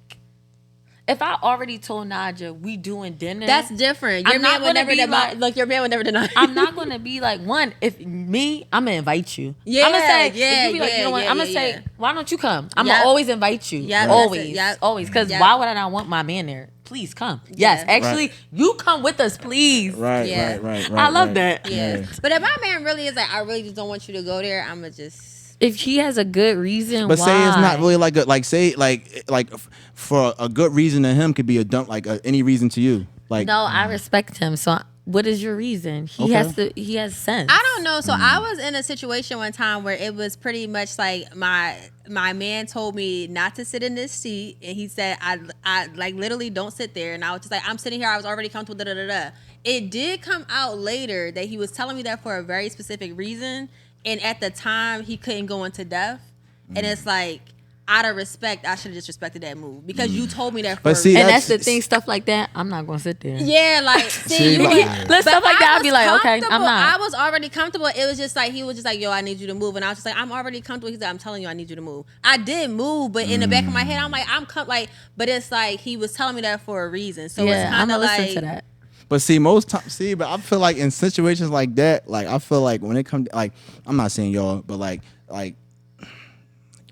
if I already told Nyjah we doing dinner, That's different. Your I'm man not would gonna never be deny. like- Like your man would never deny. I'm not gonna be like one. If me, I'm gonna invite you. Yeah, I'm gonna say, yeah, if you be like, yeah, you know what? yeah, I'm gonna yeah, say, yeah. why don't you come? I'm Yep. gonna always invite you. Yep, that's always, it. Yep. always. Because Yep. why would I not want my man there? Please come. Yes, Yeah. actually, you come with us, please. Right, Yeah. right. I love that. Yeah. Yeah. But if my man really is like, I really just don't want you to go there, I'ma just If he has a good reason, But why? say it's not really like a like say like for a good reason to him could be a dump like any reason to you like. No, I respect him. So, what is your reason? He Okay. has to. He has sense. I don't know. So I was in a situation one time where it was pretty much like my man told me not to sit in this seat, and he said I like literally don't sit there, and I was just like I'm sitting here. I was already comfortable. Da da da da. It did come out later that he was telling me that for a very specific reason, and at the time he couldn't go into depth, and it's like. out of respect, I should have just respected that move because you told me that. For But a see, reason. And That's- that's the thing, stuff like that. I'm not gonna sit there. Yeah, like See, you like- would- Let's but stuff like that, I I'd be was like, okay, I'm comfortable. not. I was already comfortable. It was just like he was just like, yo, I need you to move, and I was just like, I'm already comfortable. He's like, I'm telling you, I need you to move. I did move, but in the back of my head, I'm like, but it's like he was telling me that for a reason. So it's Yeah, I'm kind gonna of listen like, to that. But see, most times, but I feel like in situations like that, like I feel like when it comes, like I'm not saying y'all, but like,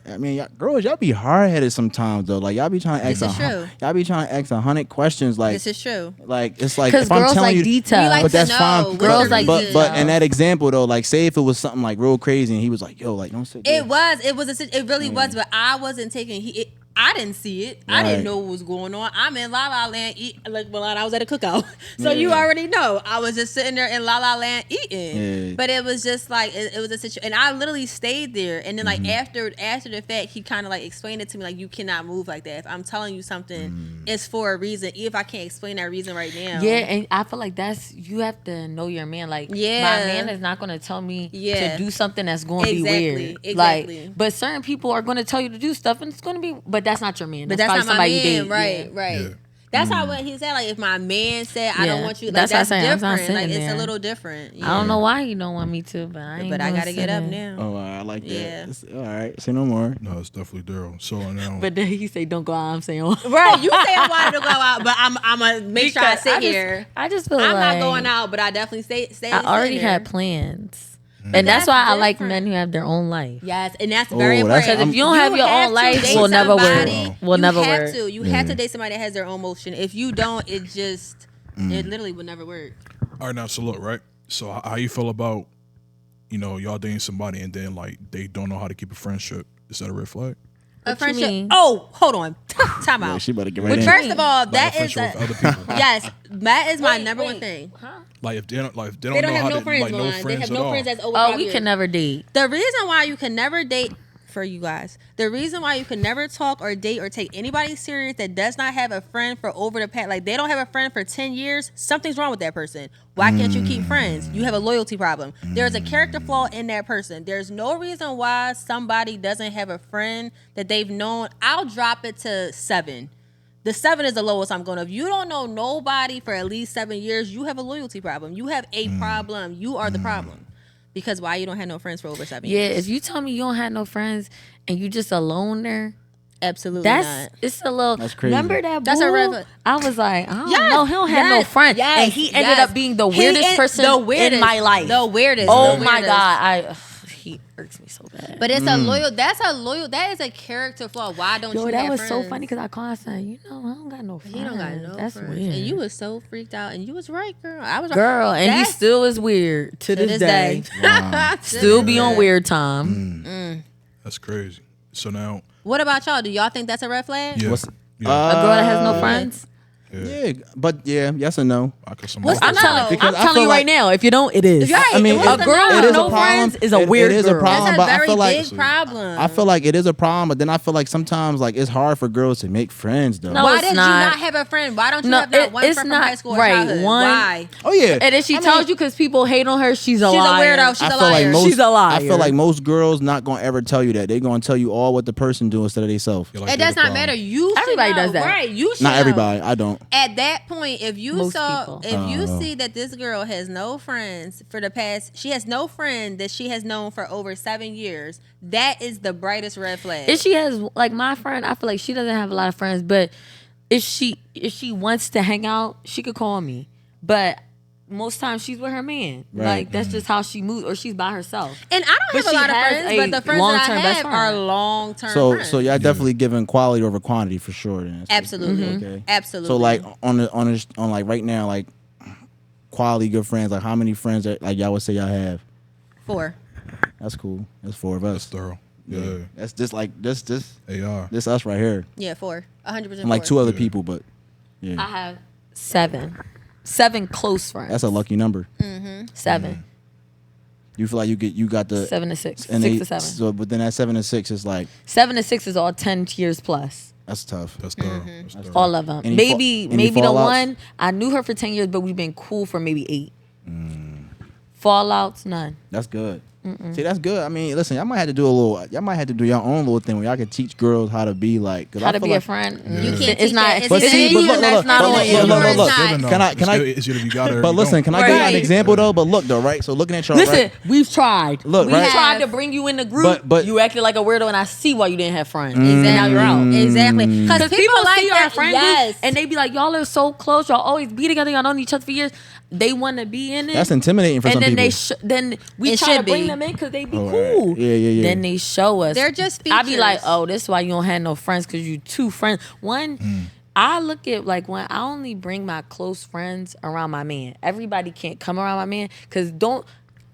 I mean, girls, y'all be hard headed sometimes though. Like y'all be trying to ask, This is true. y'all be trying to ask 100 questions. Like, this is true. like it's like Because if I'm girls telling like you, detail. We like but to that's know fine. what Girls the like but, reason but is. in that example though, like say if it was something like real crazy and he was like, yo, like don't sit there. It really was, but I wasn't taking. I didn't see it. I Right. didn't know what was going on. I'm in La La Land, like Milan. I was at a cookout, so Yeah. you already know. I was just sitting there in La La Land eating, Yeah. but it was just like it was a situation, and I literally stayed there. And then like Mm-hmm. after the fact, he kind of like explained it to me, like you cannot move like that. If I'm telling you something, Mm. it's for a reason. If I can't explain that reason right now, Yeah, and I feel like you have to know your man. Like, Yeah. my man is not gonna tell me Yeah. to do something that's gonna be Exactly, weird. exactly. Like, but certain people are gonna tell you to do stuff, and it's gonna be. But that's not your man. but That's that's not probably my somebody you man, date. right? Yeah. Right. Yeah. That's how what he said. Like if my man said I don't Yeah. want you, like That's what I'm that's saying. I'm not different. Like sitting it's a there. little different. I don't know why he don't want me to, but I ain't. But I gonna gotta get sit up there. now. Oh, I like that. Yeah. It's- all right, say no more. No, it's definitely Daryl. So now, But then he say, "Don't go out." I'm saying, Right, you say I wanted to go out, but I'm gonna make sure I Because sit here. I just feel I'm like not going out, but I definitely stay. I already sitting had there. plans, and that's that's why I like different. men who have their own life. Yes, and that's very Oh, that's- important. I'm- If you don't have your own to life, date we'll never work. somebody, We'll never you have work. to. You have to date somebody that has their own motion. If you don't, it just it literally would never work. all right, now, so look, right? So how you feel about, y'all dating somebody and then like they don't know how to keep a friendship? Is that a red flag? A you friendship. mean? Oh, hold on. Time Yeah, out. she better get right But in. first of all, Like that a is friendship with other people. yes, that is my number one wait. thing. Like if they don't They know don't how have no to friends, like no Milan. They friends have at no all. friends that's over Oh, 5 we years. can never date. The reason why you can never date for you guys, the reason why you can never talk or date or take anybody serious that does not have a friend for over the past, like they don't have a friend for 10 years, something's wrong with that person. Why can't you keep friends? You have a loyalty problem. There's a character flaw in that person. There's no reason why somebody doesn't have a friend that they've known. I'll drop it to 7. The 7 is the lowest I'm going to. If you don't know nobody for at least 7 years, you have a loyalty problem. You have a problem. You are the problem. Because why you don't have no friends for over 7 Yeah, years? if you tell me you don't have no friends and you just a loner, Absolutely that's not. it's a little. That's crazy. Remember that? That's a bull? red flag. I was like, I don't Yes, know. He don't have no yes, friends, yes, and he ended yes. up being the He weirdest is person the weirdest, in my life. The weirdest. Oh the my weirdest. god, he irks me so bad. But it's a loyal. That is a character flaw. Why don't Yo, you? that have was so friends? funny because I called and said, I don't got no friends. He don't got no That's friends. weird. And you was so freaked out, and you was right, girl. I was right. girl, and he That's- still is weird to to this day. Wow. Still be on weird time. That's crazy. So now, What about y'all? Do y'all think that's a red flag? yeah, What's- yeah, A girl that has no friends. Yeah, but yeah, yes and no. I could What's the I'm no? telling, Because I'm I telling feel you like- right now. If you don't, it is. Right. I mean, What's it- the a girl no? with it is no a problem. friends is a weird It is a girl. problem, That's a but I very feel like big problem. I feel like it is a problem, but then I feel like sometimes like it's hard for girls to make friends though. No, Why it's did you not. not have a friend? Why don't you No, have not one it's friend not- from high school or right, childhood? one- Why? Oh yeah. And then she I tells mean, you because people hate on her, she's a She's a liar. weirdo. She's I a feel liar. like most She's a liar. I feel like most girls not gonna ever tell you that. They're gonna tell you all what the person do instead of themselves. It does not matter. You should Everybody know. does that. Right. You should Not know. everybody. I don't. At that point, if you Most saw, people. if you Oh. see that this girl has no friends for the past, she has no friend that she has known for over 7 years. That is the brightest red flag. If she has like my friend, I feel like she doesn't have a lot of friends, but if she wants to hang out, she could call me. But most times she's with her man. Right. Like that's just how she moves, or she's by herself. And I don't But have a she lot of has friends, a but the friends that long-term I best have friend. are long term So friends. so y'all definitely giving quality over quantity for sure. Then. Absolutely. Okay. Absolutely. So like on like right now like quality good friends, like how many friends that like y'all would say y'all have? 4. That's cool. That's 4 of That's us. thorough. Yeah. That's just like this AR. this us right here. Yeah, 4. 100%. And like 2 4. other Yeah. people, but I yeah, have 7 close friends. that's a lucky number. 7, You feel like you got the 7 to 6, and 6 they- to 7. So but then that 7 and 6 is like 7 to 6 is all 10 years plus. that's tough. That's thorough. Mm-hmm. That's thorough. All of them. Any Maybe any maybe the fallouts? one I knew her for 10 years, but we've been cool for maybe 8. Fallouts, none. That's good. See, that's good. I mean, listen, y'all might have to do your own little thing where y'all can teach girls how to be like. 'Cause How I to feel be a like, friend. You can't It's teach not. that. It's But either see, in but you, look, that's look, not look, on look, you, look, or look, it's look. not. Can I- It's either you got it or But you listen, don't. can I give you an Right. example though? But look though, right? So looking at y'all, Listen, right? we've tried. Look, we right? tried to bring you in the group. But- you acted like a weirdo, and I see why you didn't have friends. Exactly. And now you're out. Exactly. Because Because people like see that, our friend yes. group, and they be like, y'all are so close. Y'all always be together. Y'all known each other for years. They want to be in it. That's intimidating for and some then people. then we It try to should bring be. them in because they be Oh, cool. right. Yeah. Then they show us. They're just I be like, features. oh, this is why you don't have no friends because you two friends. One, I look at like when I only bring my close friends around my man. Everybody can't come around my man because don't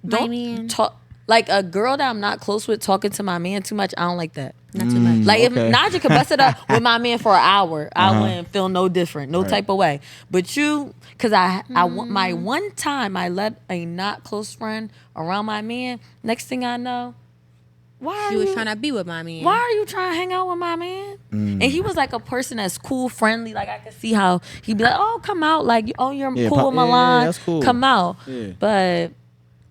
man. talk like a girl that I'm not close with talking to my man too much. I don't like that. Not too much. Like Okay. if Nyjah could bust it up with my man for an hour, I wouldn't feel no different, no Right. type of way. But you, because my one time I let a not close friend around my man. Next thing I know, why are She was you trying to be with my man. why are you trying to hang out with my man? And he was like a person that's cool, friendly. Like I could see how he'd be like, oh, come out. Like, oh, you're Yeah, cool with yeah, Milan. that's cool. Come out. Yeah. But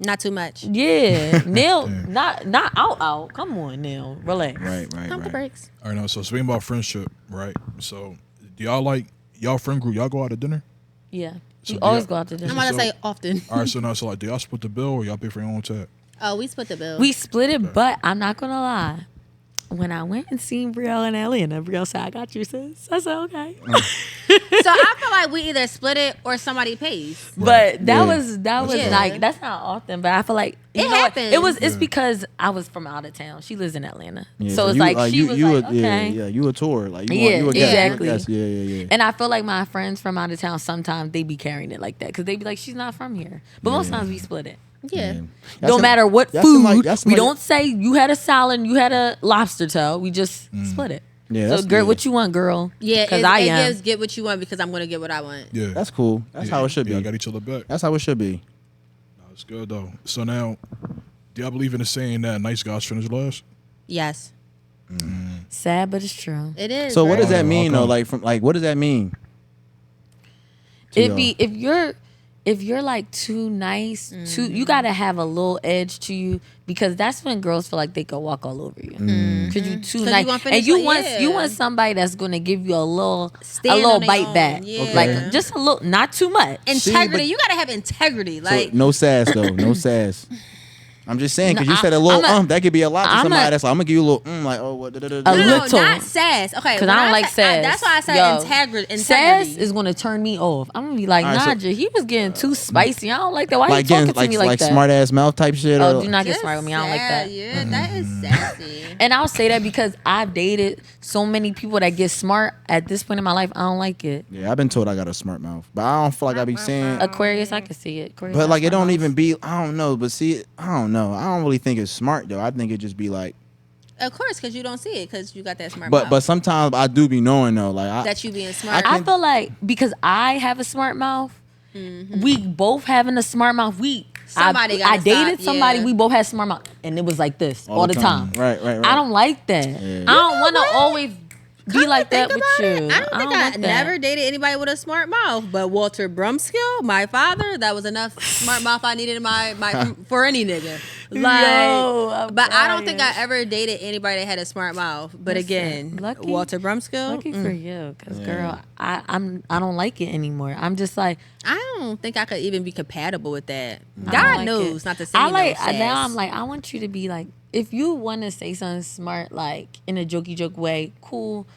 Not too much. yeah, Neil, not out. Come on, Neil, relax. Right. Pump the brakes. All right, now, so speaking about friendship, right? So, do y'all like y'all friend group? Y'all go out to dinner? Yeah, So you do always y'all- go out to dinner. I'm about to So- say often. All right, so now, so like, do y'all split the bill or y'all pay for your own tab? Oh, we split the bill. We split it, but I'm not gonna lie. When I went and seen Brielle in Atlanta, Brielle said, "I got you, sis." I said, "Okay." So I feel like we either split it or somebody pays. But that Yeah. was Yeah. like that's not often. But I feel like you It know what? happens. It's because I was from out of town. She lives in Atlanta, Yeah, so it's you, like she you, was you like, a, okay. Yeah, you a tour. Like, Yeah, you a guest. exactly. You a guest. Yeah. And I feel like my friends from out of town sometimes they be carrying it like that because they be like, she's not from here. But most times we split it. Yeah. No matter what y'all seem food, like- y'all seem we like- don't say you had a salad, you had a lobster tail. We just split it. Yeah, So, that's girl, good. what you want, girl? Yeah, because it I am. gives get what you want because I'm gonna get what I want. Yeah, That's cool. That's Yeah, how it should yeah, I be. got each other back. That's how it should be. That's good though. So now, do y'all believe in the saying that nice guys finish last? Yes, Sad, but it's true. it is. So what does right? that mean How though? come? Like what does that mean? to It y'all? be if you're like too nice, you gotta have a little edge to you because that's when girls feel like they could walk all over you. Cause you too 'Cause nice, you gonna and finish you like- want yeah. you want somebody that's gonna give you a little Stand on their bite own, back, yeah. like just a little, not too much. Integrity. but- You gotta have integrity. So, Like no sass though. No sass. I'm just saying because No, you said a little I'm a- that could be a lot to I'm somebody. a- That's like I'm gonna give you a little like oh what. A no, little. not sass. Okay, Cause when I don't like say- sass. That's why I said Yo, integrity. Sass is gonna turn me off. I'm gonna be like, All right, so- Nyjah, he was getting too spicy. I don't like that. Why like you talking getting to me like that? smart ass mouth type shit. Oh, or, do not get Just smart with me. I don't like sad, that. Yeah, that is sassy. And I'll say that because I've dated so many people that get smart at this point in my life. I don't like it. Yeah, I've been told I got a smart mouth, but I don't feel like I be saying. Aquarius, I can see it. Aquarius But has like it smart don't mouth. even be. I don't know. But see, I don't know. I don't really think it's smart though. I think it just be like. Of course, because you don't see it because you got that smart. But mouth. sometimes I do be knowing though. Like I, that you being smart. I feel like because I have a smart mouth, we both having a smart mouth. Somebody I gotta dated stop, somebody. yeah. We both had smart mouth, and it was like this all the time. Right. I don't like that. I don't want to always be like that with you. I don't think I like that. never dated anybody with a smart mouth, but Walter Brumskill, my father, that was enough smart mouth I needed in my for any nigga. Like, Yo, I'm but I don't think I crying. ever dated anybody that had a smart mouth. But Listen, again, lucky- Walter Brumskill, Lucky for you, cause girl, I don't like it anymore. I'm just like I don't think I could even be compatible with that. I God don't like knows it. not to say I like no sass. now. I'm like I want you to be like if you want to say something smart like in a jokey joke way, cool.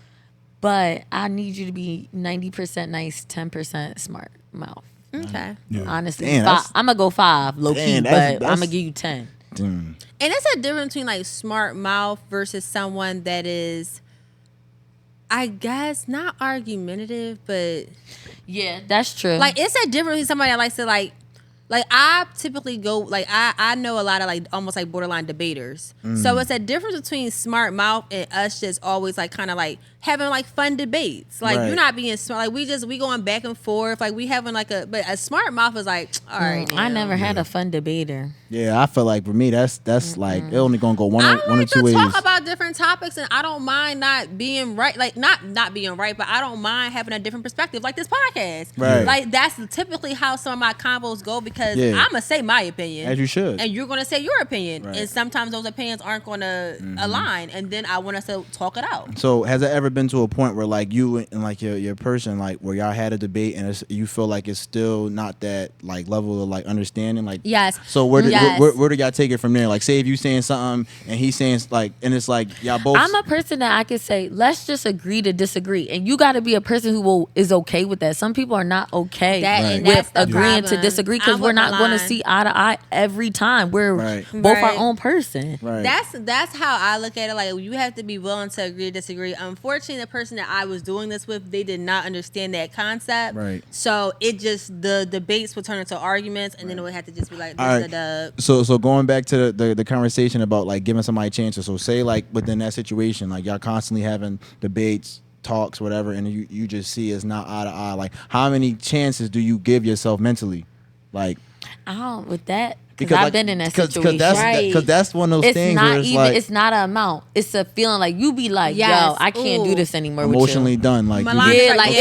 But I need you to be 90% nice, 10% smart mouth. Okay. Yeah. Honestly, Damn, I'm gonna go 5 low key, Damn, but that's- I'm that's- gonna give you 10. Damn. And it's a difference between like smart mouth versus someone that is, I guess, not argumentative, but Yeah, that's true. like it's a difference between somebody that likes to like I typically go like I know a lot of like almost like borderline debaters. So it's a difference between smart mouth and us just always like kind of like having like fun debates. Like Right. you're not being smart. Like we going back and forth. Like we having like but a smart mouth is like all right. I now. never had a fun debater. Yeah, I feel like for me, that's like it only gonna go one I or like two to ways. talk about different topics, and I don't mind not being right. Like not being right, but I don't mind having a different perspective, like this podcast. Right. Like that's typically how some of my combos go because Yeah. I'm gonna say my opinion, As you should. and you're gonna say your opinion, Right. and sometimes those opinions aren't gonna align, and then I want us to talk it out. So has it ever been to a point where like you and like your person like where y'all had a debate and you feel like it's still not that like level of like understanding like Yes. So where do Yes. where do y'all take it from there? Like say if you saying something and he's saying like and it's like y'all both. I'm a person that I can say, let's just agree to disagree, and you got to be a person who is okay with that. Some people are not okay And with that's the agreeing to problem. disagree because I'm we're with not going to Milan. see eye to eye every time. We're Right. both Right. our own person. Right. That's how I look at it. Like you have to be willing to agree to disagree. Unfortunately, the person that I was doing this with, they did not understand that concept. Right. So it just the debates would turn into arguments, and then it would have to just be like, All this right. the So going back to the conversation about like giving somebody chances. So say like within that situation, like y'all constantly having debates, talks, whatever, and you just see it's not eye to eye. Like how many chances do you give yourself mentally? Like I don't with that because I've been in that situation. Because that's one of those It's things not where it's even. like It's not an amount. It's a feeling like you be like, Yes. yo, I can't do Ooh. this anymore. emotionally with done. Like you Milan just- is you. Yeah, right, like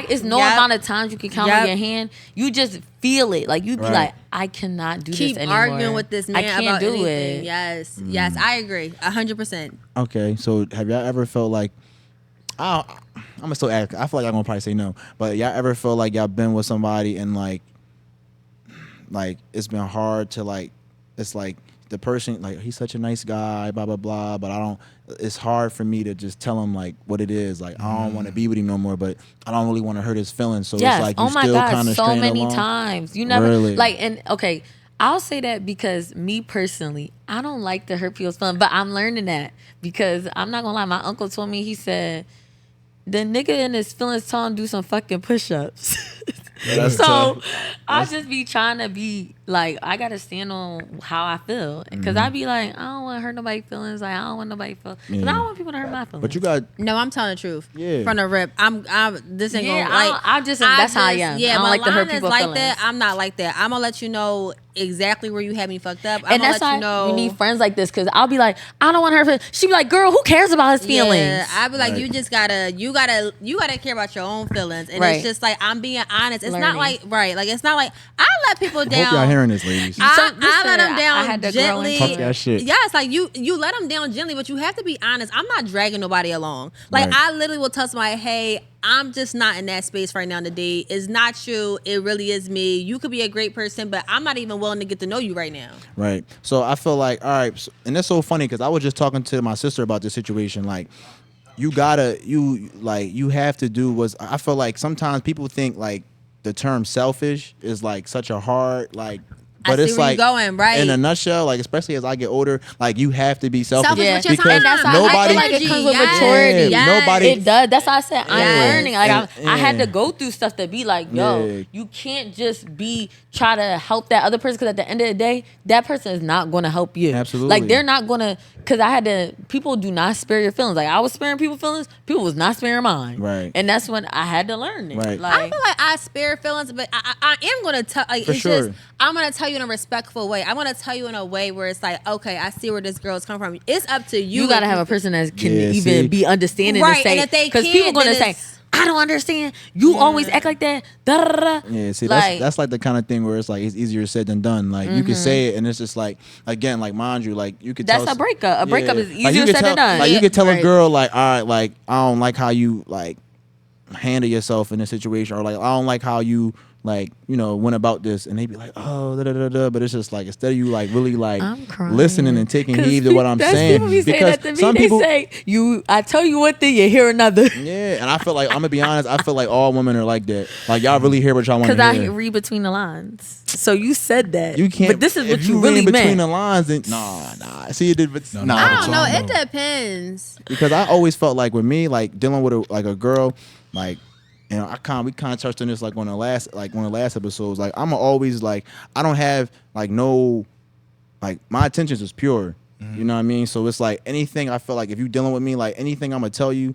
yeah. it's no Yep. amount of times you can count Yep. on your hand. You just feel it. Like you be Right. like, I cannot do keep this anymore. arguing with this man I can't about do anything. it. Yes, I agree 100%. Okay, so have y'all ever felt like I'm gonna still ask. I feel like I'm gonna probably say no, but y'all ever feel like y'all been with somebody and like it's been hard to like it's like the person like he's such a nice guy, blah blah blah, but I don't. It's hard for me to just tell him like what it is. Like I don't want to be with him no more, but I don't really want to hurt his feelings. So Yes. it's like you Oh my still God. kind of So many times. You never Really? like and okay. I'll say that because me personally, I don't like to hurt people's feelings, but I'm learning that because I'm not gonna lie. My uncle told me he said the nigga in his feelings told him do some fucking push-ups. That's So tough. I just be trying to be like I gotta stand on how I feel because I be like I don't want to hurt nobody's feelings. Like I don't want nobody feel because I don't want people to hurt my feelings. But you got No, I'm telling the truth. Yeah. From the rip. I'm this ain't Yeah, gonna I like don't- I just- that's how I am. Yeah, I don't like to hurt Milan is people's like feelings. that. I'm not like that. I'm gonna let you know exactly where you had me fucked up. I'm and gonna that's let why you know you need friends like this because I'll be like I don't want her. She be like, girl, who cares about his feelings? Yeah, I be like, Right. you just gotta care about your own feelings, and Right. it's just like I'm being honest. It's Learning. not like like it's not like I let people I down. hope y'all hearing this, ladies. I Listen, let them down I had to grow gently. into Talk that shit. Yes, like you let them down gently, but you have to be honest. I'm not dragging nobody along. Like Right. I literally will tell somebody, hey, I'm just not in that space right now in the date. It's not you. It really is me. You could be a great person, but I'm not even willing to get to know you right now. Right. So I feel like, all right, and that's so funny because I was just talking to my sister about this situation. Like, you have to do was I feel like sometimes people think like the term selfish is like such a hard like. I But see it's where like you're going, right. in a nutshell, like especially as I get older, like you have to be selfish. Selfish Yeah. with your Because time. that's why nobody- I feel like it comes with Yes. maturity. Yeah, Yes. nobody- It does. That's why I said I'm Yes. learning. Like I had Yeah. to go through stuff to be like, yo, Yeah. you can't just try to help that other person because at the end of the day, that person is not going to help you. Absolutely. Like they're not going to. Because I had to. People do not spare your feelings. Like I was sparing people's feelings. People was not sparing mine. Right. And that's when I had to learn it. Right. I Like feel like I spare feelings, but I am gonna tell. Like, For it's sure. just I'm gonna tell you in a respectful way. I'm gonna tell you in a way where it's like, okay, I see where this girl's come from. It's up to you. you got to if have a person that can Yeah, even see? be understanding Right, and say and if they because can't, people gonna then say it's- I don't understand. You always act like that. Da, da, da, da. Yeah, see, Like- that's like the kind of thing where it's like it's easier said than done. Like you can say it, and it's just like again, like mind you, like you could. That's tell a breakup. A breakup is Like, easier you could said tell, than done. Like you could tell a Right. girl, like, all right, like I don't like how you like handle yourself in a situation, or like I don't like how you like went about this, and they be like, oh, da da da da. But it's just like instead of you like really like I'm crying. listening and taking 'Cause heed to what I'm that's saying, people be saying because that to me. some They people. say I tell you one thing, you hear another. Yeah, and I feel like I'm gonna be honest. I feel like all women are like that. Like y'all really hear what y'all want Because to I hear. read between the lines. So you said that. You can't. But this is if what you really read between meant. the lines. Then nah. See, you did. But, No, nah. no, I That's don't know. all I It know. depends. Because I always felt like with me, like dealing with a girl, like we kind of touched on this like on the last episodes. Like I'm always like I don't have like no like my intentions is pure. You know what I mean? So it's like anything I feel like if you dealing with me, like anything I'm gonna tell you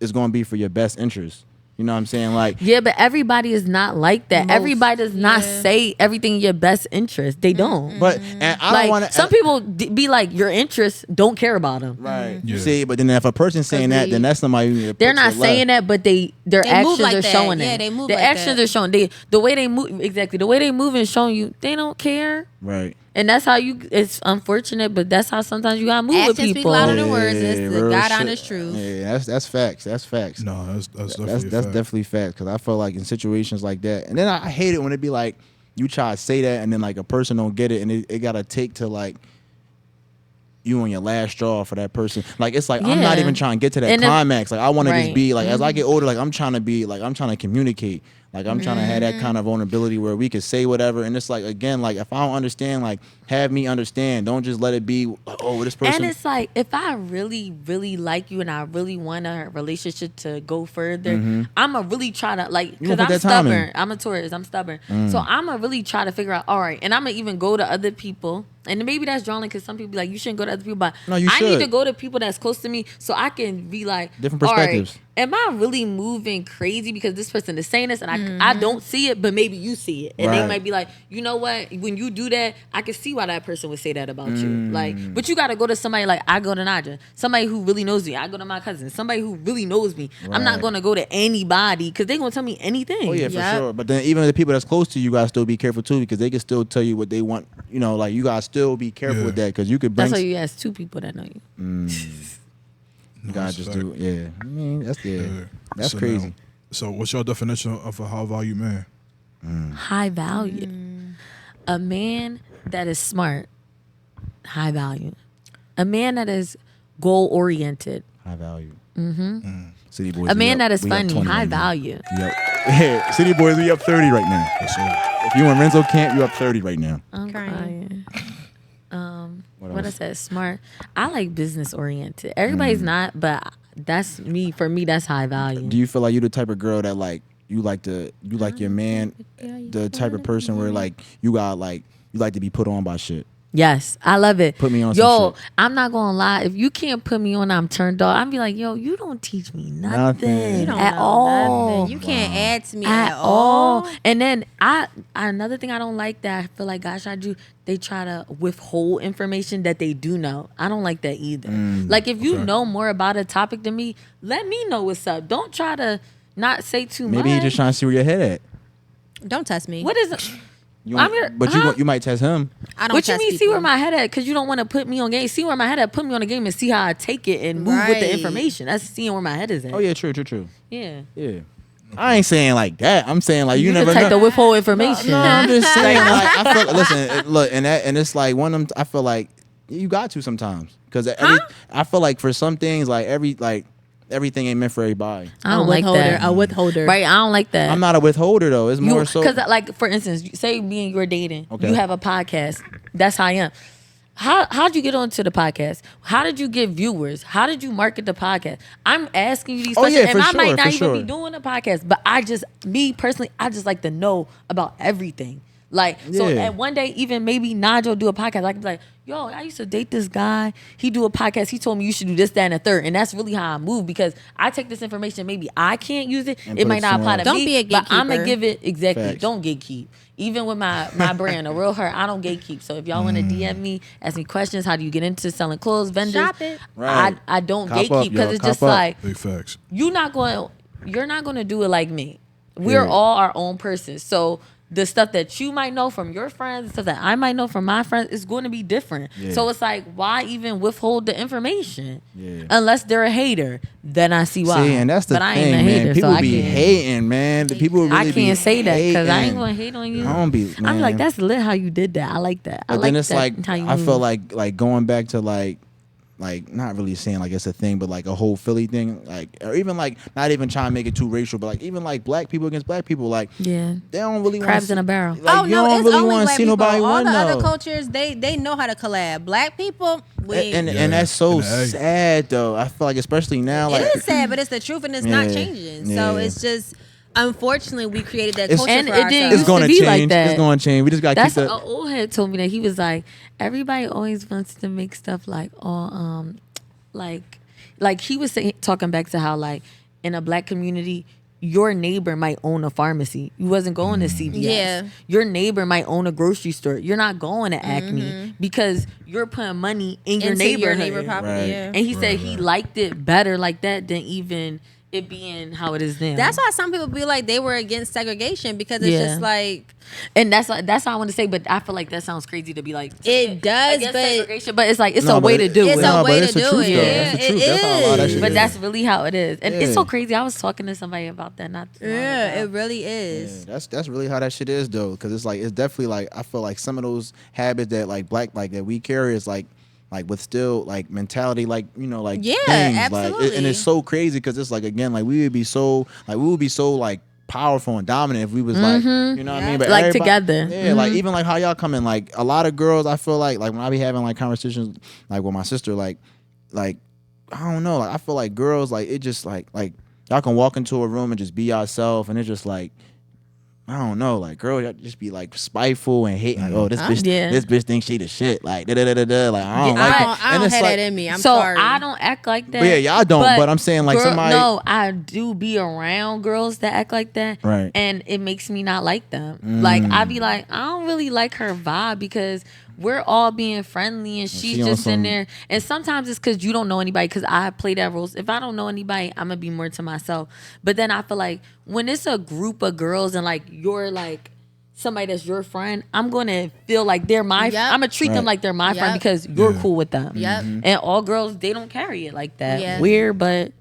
is gonna be for your best interest. You know what I'm saying? Like, Yeah, but everybody is not like that. Everybody does not say everything in your best interest. They don't. but and I Like don't want to. some people be like, your interests don't care about them. Right. Yeah. See, but then if a person's saying that, then that's somebody. You need to They're put to not the saying left. that, but their They actions move like are that. showing Yeah, that. they move the like actions that. are showing. The way they move, exactly. The way they move is showing you they don't care. Right. And that's how you. It's unfortunate, but that's how sometimes you gotta move with Actions speak people. louder than words. It's the real God shit. honest truth. Yeah, that's facts. That's facts. No, that's definitely That's a that's fact. definitely facts. Because I feel like in situations like that, and then I hate it when it be like you try to say that, and then like a person don't get it, and it gotta take to like you on your last straw for that person. Like it's like I'm not Yeah. even trying to get to that And if- climax. Like I want to just Right. be like as I get older, like I'm trying to communicate. Like I'm trying to have that kind of vulnerability where we could say whatever. And it's like again, like if I don't understand, like have me understand. Don't just let it be. Oh, this person. And it's like if I really, really like you and I really want a relationship to go further, I'ma really try to like You gonna because put I'm that time in. stubborn. I'm a Taurus. I'm stubborn. So I'ma really try to figure out. All right, and I'ma even go to other people. And maybe that's drawing because some people be like you shouldn't go to other people, but No, you I need should. to go to people that's close to me so I can be like Different all right, perspectives. am I really moving crazy because this person is saying this and I don't see it, but maybe you see it, and they Right. might be like, you know what? When you do that, I can see why that person would say that about you. Like, but you got to go to somebody like I go to Nyjah, somebody who really knows me. I go to my cousin, somebody who really knows me. I'm not Right. going to go to anybody because they gonna tell me anything. Oh yeah, for Yep. sure. But then even the people that's close to you, gotta still be careful too, because they can still tell you what they want. You know, like you gotta still be careful Yeah. with that, because you could bring. That's why you ask two people that know you. You gotta That's just a do. Yeah, I mean that's Yeah. that's So crazy. now- so what's your definition of a high value man? High value. A man that is smart, high value. A man that is goal oriented. High value. City boys. A we man up- that is we up funny, 20 high right now. value. Yep. Yeah, City boys, we up 30 right now. Yes, sir. If you in Renzo camp, you up 30 right now. I'm Crying. crying. What What I else? said, smart. I like business oriented. Everybody's not, but that's me. For me, that's high value. Do you feel like you the type of girl that like you like your man, the type of person where like you like to be put on by shit? Yes, I love it. Put me on some Yo, shit. I'm not gonna lie. If you can't put me on, I'm turned off. I'm be like, yo, you don't teach me nothing, You don't at know all. nothing. You can't add to me At at all. all. And then another thing I don't like that I feel like guys try to do, they try to withhold information that they do know. I don't like that either. Like if you Okay. know more about a topic than me, let me know what's up. Don't try to not say too much. Maybe he just trying to see where your head at. Don't test me. What is it? You I'm might- your- but huh? you might test him. I don't What you test mean see people. where my head at? Because you don't want to put me on game. See where my head at, put me on the game and see how I take it and move with the Right. information. That's seeing where my head is at. Oh yeah, true. Yeah. Yeah. I ain't saying like that. I'm saying like you You never the type know. to withhold information. No, I'm just saying. Like, I feel. Listen, look, and it's like one of them. I feel like you got to sometimes because I feel like for some things, like everything ain't meant for everybody. I don't like that. A withholder. Right, I don't like that. I'm not a withholder though. It's more so. Because like for instance, say me and you're dating. Okay. You have a podcast. That's how I am. How'd you get onto the podcast? How did you get viewers? How did you market the podcast? I'm asking you these Oh, questions, yeah, and for I might sure, not for even sure. be doing a podcast. But me personally, I just like to know about everything. Like so, Yeah. and one day even maybe Nyjah do a podcast. I can be like, yo, I used to date this guy. He do a podcast. He told me you should do this, that, and the third. And that's really how I move because I take this information. Maybe I can't use it. And It put might it not apply somewhere to else. me. Don't be a But I'm gonna gatekeeper. give it exactly. Facts. Don't gatekeep. Even with my brand, a real her, I don't gatekeep. So if y'all want to DM me, ask me questions, how do you get into selling clothes, vendors? Shop it. Right. I don't Cop up, gatekeep because yo, it's cop just up. like Big facts. you're not going to do it like me. We're Period. all our own person. So the stuff that you might know from your friends, the stuff that I might know from my friends, is going to be different. Yeah. So it's like, why even withhold the information? Yeah. Unless they're a hater, then I see why. See, and that's the but I thing, ain't a man. hater, People so I be can't. hating, man. The people really I be can't say that because I ain't hating. gonna hate on you. I don't be. I'm man. like, that's lit how you did that. I like that. I But like then it's that like how you I feel move. like going back to like not really saying like it's a thing, but like a whole Philly thing, like or even like not even trying to make it too racial, but like even like black people against black people, like Yeah. they don't really Crabs want in a barrel. Like, Oh you no, don't it's really only want to black see people. nobody All win the though. other cultures, they know how to collab. Black people, we. and Yeah, that's so in the A. sad though. I feel like especially now, like It is sad, but it's the truth, and it's not Yeah, changing. So yeah. it's just, unfortunately, we created that It's- culture And for it didn't ourselves. it's used going to to be change. like that. It's going to change. We just got to keep That's an the. old head told me that he was like, everybody always wants to make stuff like all like he was saying, talking back to how like in a black community your neighbor might own a pharmacy. You wasn't going to CVS. Yeah. Your neighbor might own a grocery store. You're not going to Acme because you're putting money in your Into neighborhood. neighbor property. Right. Yeah. And he said he liked it better like that than even it being how it is now. That's why some people be like they were against segregation because it's just like. And that's how I want to say, but I feel like that sounds crazy to be like It does, against but segregation, but it's like it's No, a but way to do it's it. a way it's to the do truth, it. though. Yeah, That's the truth. it That's how a lot of is. shit But is. that's really how it is, and it's Yeah. so crazy. I was talking to somebody about that not too long Yeah, ago. it really is. Yeah, that's really how that shit is though, because it's like it's definitely like I feel like some of those habits that like black like that we carry is like with still like mentality like like Yeah, things, absolutely. and it's so crazy because it's like again like we would be so like powerful and dominant if we was like what I mean, but Like everybody- together. yeah, like even like how y'all coming like a lot of girls I feel like when I be having like conversations like with my sister like I don't know like I feel like girls like it just like y'all can walk into a room and just be yourself and it's just like I don't know, like girls y'all just be like spiteful and hate like, oh this bitch Yeah. this bitch thinks she the shit like like I don't Yeah, like I it. don't And it's have like, that in me. I'm so sorry. I don't act like that. But yeah, y'all don't, but I'm saying, like, somebody- No, I do be around girls that act like that, Right. and it makes me not like them. Like I be like, I don't really like her vibe because we're all being friendly and she's she on just in some- there. And sometimes it's because you don't know anybody. Because I play that roles. If I don't know anybody, I'm gonna be more to myself. But then I feel like when it's a group of girls and like you're like somebody that's your friend, I'm gonna feel like they're my. Yep. I'm gonna treat them Right. like they're my friend Yep. because you're Yeah. cool with them. Yep. And all girls, they don't carry it like that. Yeah. Weird, but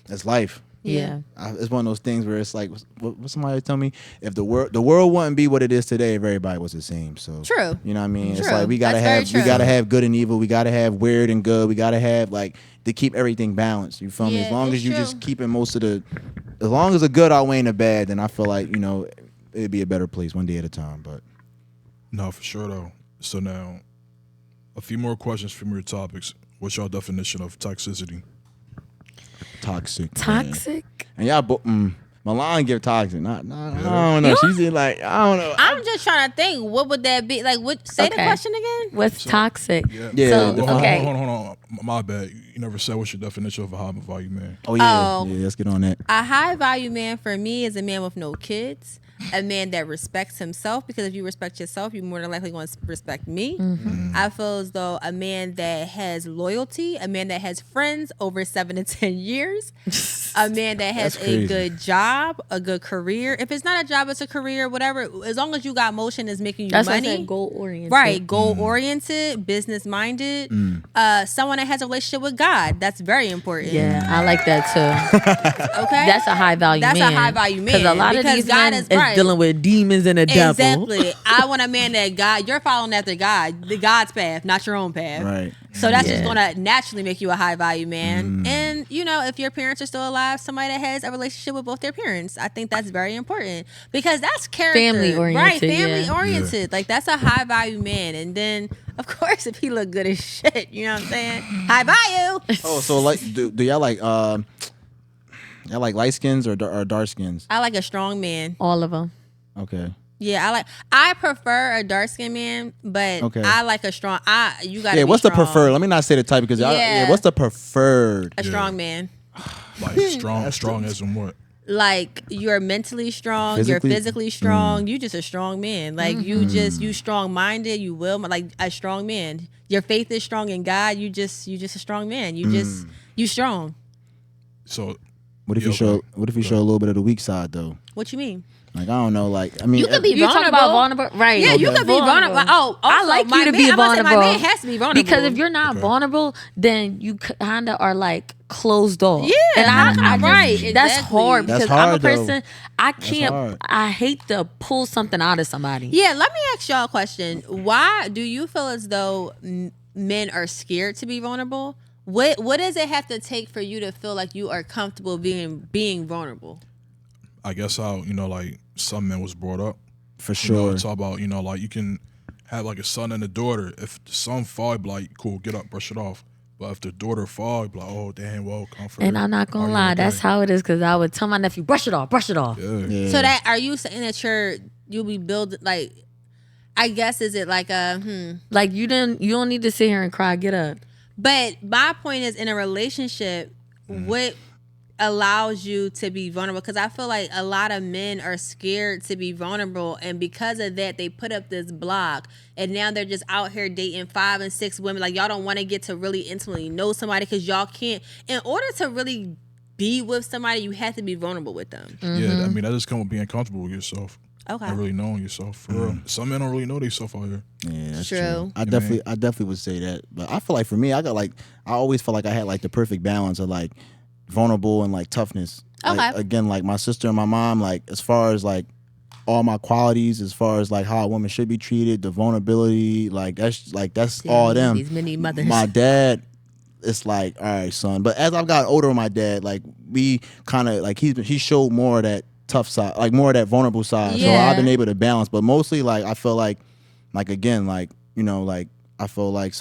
it's life. yeah. It's one of those things where it's like what somebody tell me if the world wouldn't be what it is today if everybody was the same. So True. you know what I mean? It's True. like we gotta That's very have true. good and evil. We gotta have weird and good. We gotta have like to keep everything balanced. You feel me? Yeah, As long it's as you true. just keeping most of the, as long as the good outweighing the bad, then I feel like it'd be a better place one day at a time. But No, for sure though. So now, a few more questions, a few more topics. What's your definition of toxicity? toxic. man. Toxic. And y'all, Milan give toxic. Not I don't know. She's in like I don't know. I'm just trying to think. What would that be? Like, what? Say the Okay. question again. What's toxic? Yeah. Yeah, So, the- okay. Hold on. My bad. You never said what's your definition of a high value man. Oh yeah, Oh. yeah. Let's get on that. A high value man for me is a man with no kids, a man that respects himself, because if you respect yourself, you're more than likely going to respect me. I feel as though a man that has loyalty, a man that has friends over 7 to 10 years, a man that has That's a crazy. good job, a good career. If it's not a job, it's a career, whatever. As long as you got motion, is making you That's what I money. said, goal oriented. Right, goal oriented, business minded, someone that has a relationship with God. That's very important. Yeah, I like that too. Okay. That's a high value That's man. a high value man. Because a lot of Because these God men is is right. dealing with demons and a devil. Exactly. I want a man that you're following after God, the God's path, not your own path. Right. So that's just Yeah. gonna naturally make you a high value man. And if your parents are still alive, somebody that has a relationship with both their parents, I think that's very important because that's character, Family oriented, right? Family yeah. oriented, like that's a high value man. And then of course, if he look good as shit, you know what I'm saying? High value. Oh, so like, do y'all like y'all like light skins or dark skins? I like a strong man. All of them. Okay. Yeah, I prefer a dark skinned man, but Okay. I like a strong. You got to Yeah. be What's the strong. preferred? Let me not say the type because y'all. Yeah. Yeah. What's the preferred? A strong man. Like strong as in what? Like you're mentally strong, Physically? you're physically strong. You just a strong man. Like you strong minded. You will like a strong man. Your faith is strong in God. You just a strong man. You strong. So What if Yeah, you show? okay. What if you show a little bit of the weak side though? What you mean? Like I don't know. Like I mean, You could be You talking about vulnerable, right? Yeah, you could be vulnerable. Oh, I also, like my you to man- be I'm about to say vulnerable. my man has to be vulnerable. Because if you're not Okay. vulnerable, then you kind of are like closed off. Yeah, and how- just- right, That's exactly. hard That's because I'm a hard, though. person. I can't. hard. I hate to pull something out of somebody. Yeah, let me ask y'all a question. Why do you feel as though men are scared to be vulnerable? What does it have to take for you to feel like you are comfortable being vulnerable? I guess how like some men was brought up. for You know, sure. it's all about like you can have like a son and a daughter. If the son fall, you be like cool, get up, brush it off. But if the daughter fall, you be like, oh damn, well, comfort. And I'm not gonna lie, that's how it is. Because I would tell my nephew, brush it off, brush it off. Yeah. Yeah. So that are you saying that you'll be building like? I guess is it like Like you don't need to sit here and cry. Get up. But my point is, in a relationship, what allows you to be vulnerable, because I feel like a lot of men are scared to be vulnerable, and because of that they put up this block, and now they're just out here dating 5 and 6 women. Like, y'all don't want to get to really intimately know somebody, because y'all can't, in order to really be with somebody, you have to be vulnerable with them. Yeah, I mean, that just come with being comfortable with yourself. Okay. And really knowing yourself. For real. Some men don't really know themselves out here. Yeah, that's True. true. I definitely would say that. But I feel like for me, I always felt like I had like the perfect balance of like vulnerable and like toughness. Like, Okay. again, like my sister and my mom, like as far as like all my qualities, as far as like how a woman should be treated, the vulnerability, that's all of them. These many mothers. My dad, it's like, all right, son. But as I've gotten older with my dad, like we kind of like he showed more of that tough side, like more of that vulnerable side. So Yeah. I've been able to balance. But mostly, like I feel like again, like you know, like I feel like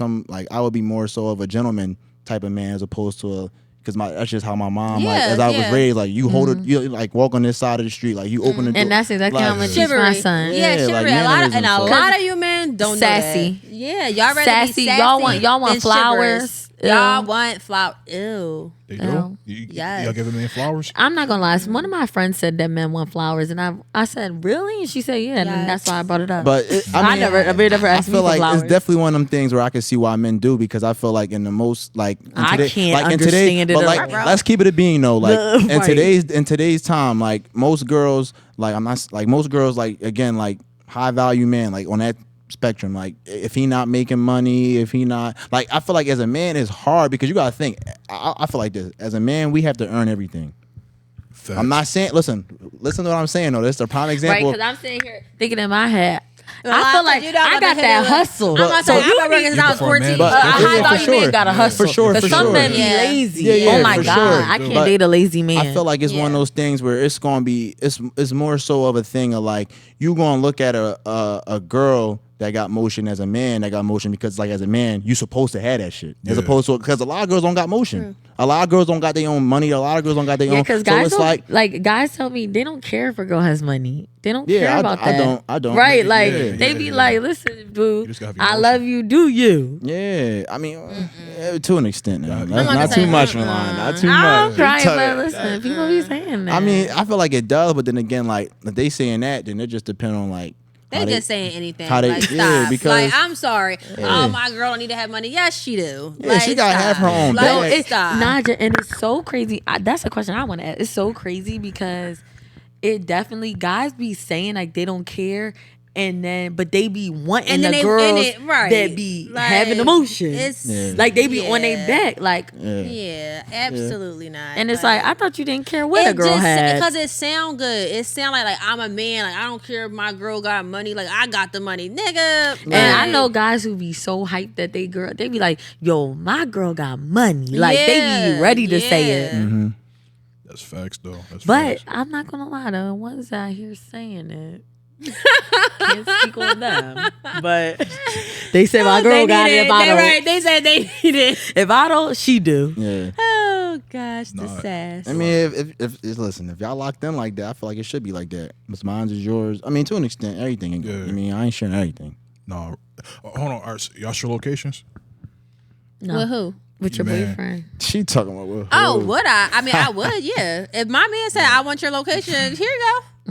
I would be more so of a gentleman type of man as opposed to a. Because that's just how my mom, like, as I was raised, like, you hold it, you like walk on this side of the street, like, you open the door. And that's exactly like, how I'm gonna teach my son. Yeah, Yeah, like chivalry. A mannerisms, so- lot of you men don't Sassy. know that. Yeah, y'all rather Sassy. be sassy. Y'all want than flowers. chivalrous. Y'all Ew. want flower. Ew. They Yeah. do? Yes. Y'all give a man flowers? I'm not gonna lie. One of my friends said that men want flowers, and I said, really? And she said, yeah, and Yes. that's why I brought it up. But I never asked I me feel for like flowers. it's definitely one of them things where I can see why men do, because I feel like in the most like in I today, can't like in today, understand it but at like all. let's keep it a being though. Like in Right. today's time, like most girls, like I'm not like most girls, like again, like high value man, like on that spectrum, like if he not making money, if he not like, I feel like as a man it's hard because you gotta think. I feel like this as a man we have to earn everything. Facts. I'm not saying listen to what I'm saying though. This is a prime right? example. Because I'm sitting here thinking in my head, Well, I feel like you don't I want got to hit that it with- hustle. I'm about to say, So I've you been working need- since I was for a 14. man, But- a yeah, high for value sure. man got a Yeah. hustle. For sure, But for some sure. men be Yeah. lazy. Yeah, Oh my for god, sure. I can't But date a lazy man. I feel like it's one of Yeah. those things where it's gonna be it's more so of a thing of like you gonna look at a girl that got motion as a man that got motion because like as a man you supposed to have that shit as Yeah. opposed to because a lot of girls don't got motion. A lot of girls don't got their own money. A lot of girls don't got their Yeah, own. because So guys it's don't, like guys tell me they don't care if a girl has money. They don't Yeah, care I- about I that. don't. Right? Like Yeah, they yeah, be yeah. like, listen, boo, just gotta have I emotion. love you. Do you? yeah. I mean, to an extent. Now. I'm That's gonna not say, too much, Milan. Not too I'm much. crying, Tell- but listen, people be saying that. I mean, I feel like it does, but then again, like if they saying that, then it just depend on like They how just saying anything. how they- Like, yeah, stop. because- like, I'm sorry. Yeah. Oh, my girl don't need to have money. Yes, she do. Yeah, she gotta have her own Like, bag. it's stop. Nyjah, and it's so crazy. That's a question I want to ask. It's so crazy because it definitely guys be saying like they don't care, and then but they be wanting And then the they- girls and it- right. that be Like, having emotion. it's- Yeah. Like they be on yeah. their back, like. Yeah, absolutely not. And it's like I thought you didn't care what a it girl just, had. because it sound good. It sound like I'm a man. Like I don't care if my girl got money. Like I got the money, nigga. And I Like, know guys who be so hyped that they be like, yo, my girl got money. Like they be ready to say it. yeah. That's facts, though. That's But facts. I'm not gonna lie, the ones out here saying it. Can't speak on them. But they said my girl They got need it. If I They don't, right. They said they need it. if I don't, she do. Yeah. Oh gosh, the Nah. sass. I mean, if listen, if y'all locked in like that, I feel like it should be like that. What's mine is yours. I mean, to an extent, everything. Yeah. I mean, I ain't sharing everything. No. Hold on. All right, so y'all share locations? No, With who? with your Man. boyfriend. She talking about what? Oh, would I? I mean, I would. Yeah. If my man said I want your location, here you go. I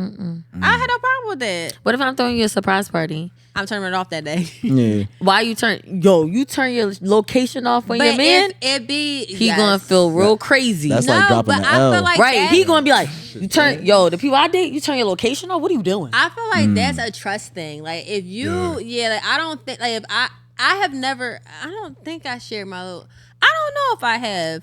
had no problem with that. What if I'm throwing you a surprise party? I'm turning it off that day. Yeah. Why you turn your location off on your But man? if it be, He yes. gonna feel real crazy. That's like dropping but an I L. feel like right. that- He gonna be like, you turn the people I date, you turn your location off. What are you doing? I feel like that's a trust thing. Like if you, like I don't think like if I have never. I don't think I shared my. I don't know if I have.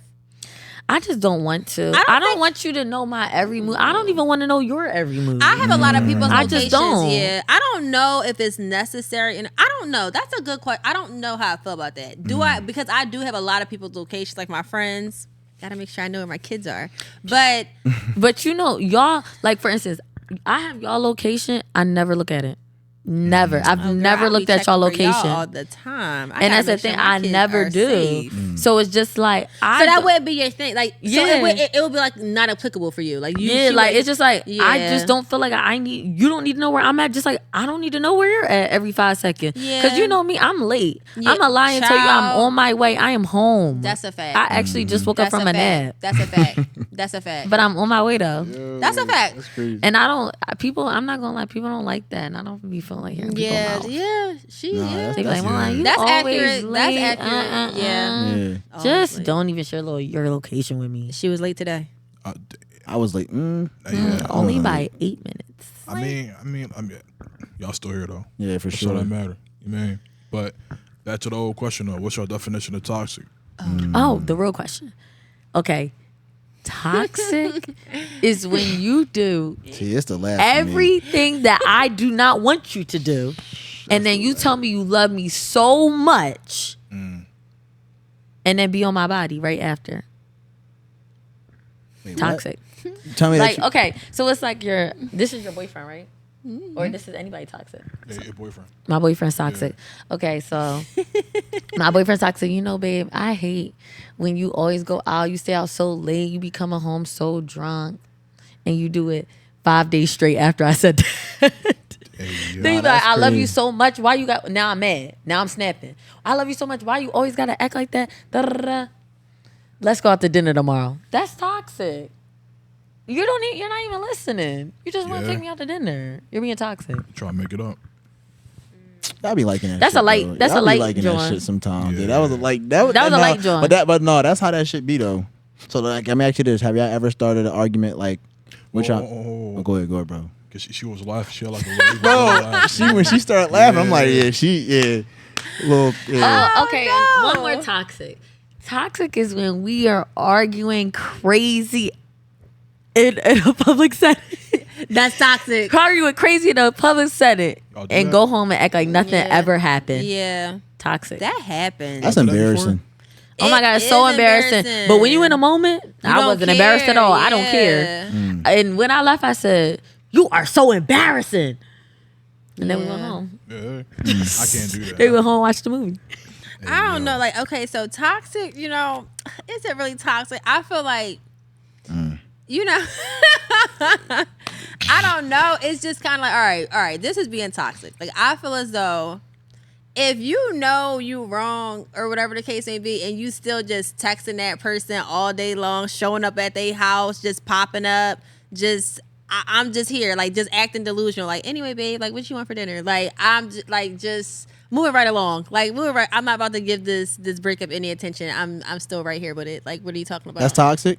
I just don't want to. I I don't don't think- want you to know my every move. I don't even want to know your every move. I have a lot of people's I locations. just don't. Yeah, I don't know if it's necessary, and I don't know. That's a good question. I don't know how I feel about that. Do I? Because I do have a lot of people's locations, like my friends. Gotta make sure I know where my kids are. But But you know, y'all, like for instance, I have y'all location. I never look at it. Never. I've never I be looked at y'all checking for y'all location. all the time. And that's the thing. I never do. So it's just like So that wouldn't be your thing, like. Yeah. So it would be like not applicable for you, like you. Yeah, she like would- it's just like I Yeah. just don't feel like I need. You don't need to know where I'm at. Just like I don't need to know where you're at every 5 seconds. Yeah. Because you know me, I'm late. Yeah, I'm a lie and tell you I'm child. on my way. I am home. That's a fact. I actually just woke up That's from a a fact. nap, That's a fact. That's a fact. but I'm on my way though. That's a fact. That's crazy. And I don't. People. I'm not gonna lie. People don't like that, and I don't be feeling like hearing people Yeah, mouth. yeah, she. Nah, yeah. that's- They be like, Yeah. you That's always accurate. That's late. accurate. Yeah. Yeah. Just Honestly. don't even share your location with me. She was late today. I was like, Yeah. Only by 8 minutes. I mean, y'all still here though. yeah, for That's all sure. that matter. You mean? But back to the old question though. What's your definition of toxic? Oh, the real question. Okay. Toxic is when you do See, it's the last. for me. everything that I do not want you to do. And then you tell me you love me so much. And then be on my body right after. Wait, what? Toxic. Tell me Like, that. okay, so it's like this is your boyfriend, right? Or this is anybody toxic? Yeah, your boyfriend. My boyfriend's toxic. Okay, so my boyfriend's toxic. You know, babe, I hate when you always go out. You stay out so late. You be coming home so drunk. And you do it 5 days straight after I said that. Hey, Then you yeah. be like, that's I love you crazy. so much. Why you got... Now I'm mad. Now I'm snapping. I love you so much. Why you always got to act like that? Da-da-da-da. Let's go out to dinner tomorrow. That's toxic. You're not even listening. You just want to Yeah. take me out to dinner. You're being toxic. Try to make it up. I be liking that. That's shit, a light- though. that's I a be light liking that joint. shit sometimes. Yeah. Yeah. That was a, like that was That was a no, light joint. But no, that's how that shit be though. So like, let me ask you this: have y'all ever started an argument like, which y'all? Oh, go ahead, bro. Cause she was laughing. She had like a wave. Bro, when she started laughing, I'm like, yeah, little, yeah. Oh, okay. no. One more toxic. Toxic is when we are arguing crazy in a public setting. That's toxic. Arguing crazy in a public setting Y'all do and that? go home and act like nothing Yeah. ever happened. Yeah, Toxic. that happened. That's done that embarrassing. Oh my It God, it's so is embarrassing. embarrassing. But when you in a moment, I don't wasn't embarrassed at all. I don't care. Yeah. And when I left, I said, "You are so embarrassing." And then we went Yeah. home. Yeah. I can't do that. They went home, watched the movie. I don't know. Like, okay, so toxic, you know, is it really toxic? I feel like, you know, I don't know. It's just kind of like, all right, this is being toxic. Like, I feel as though if you know you wrong or whatever the case may be, and you still just texting that person all day long, showing up at their house, just popping up, just I'm just here, like just acting delusional. Like, anyway, babe, like what you want for dinner? Like, I'm just moving right along. Like, moving right. I'm not about to give this breakup any attention. I'm still right here with it. Like, what are you talking about? That's toxic.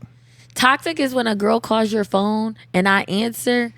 Toxic is when a girl calls your phone and I answer,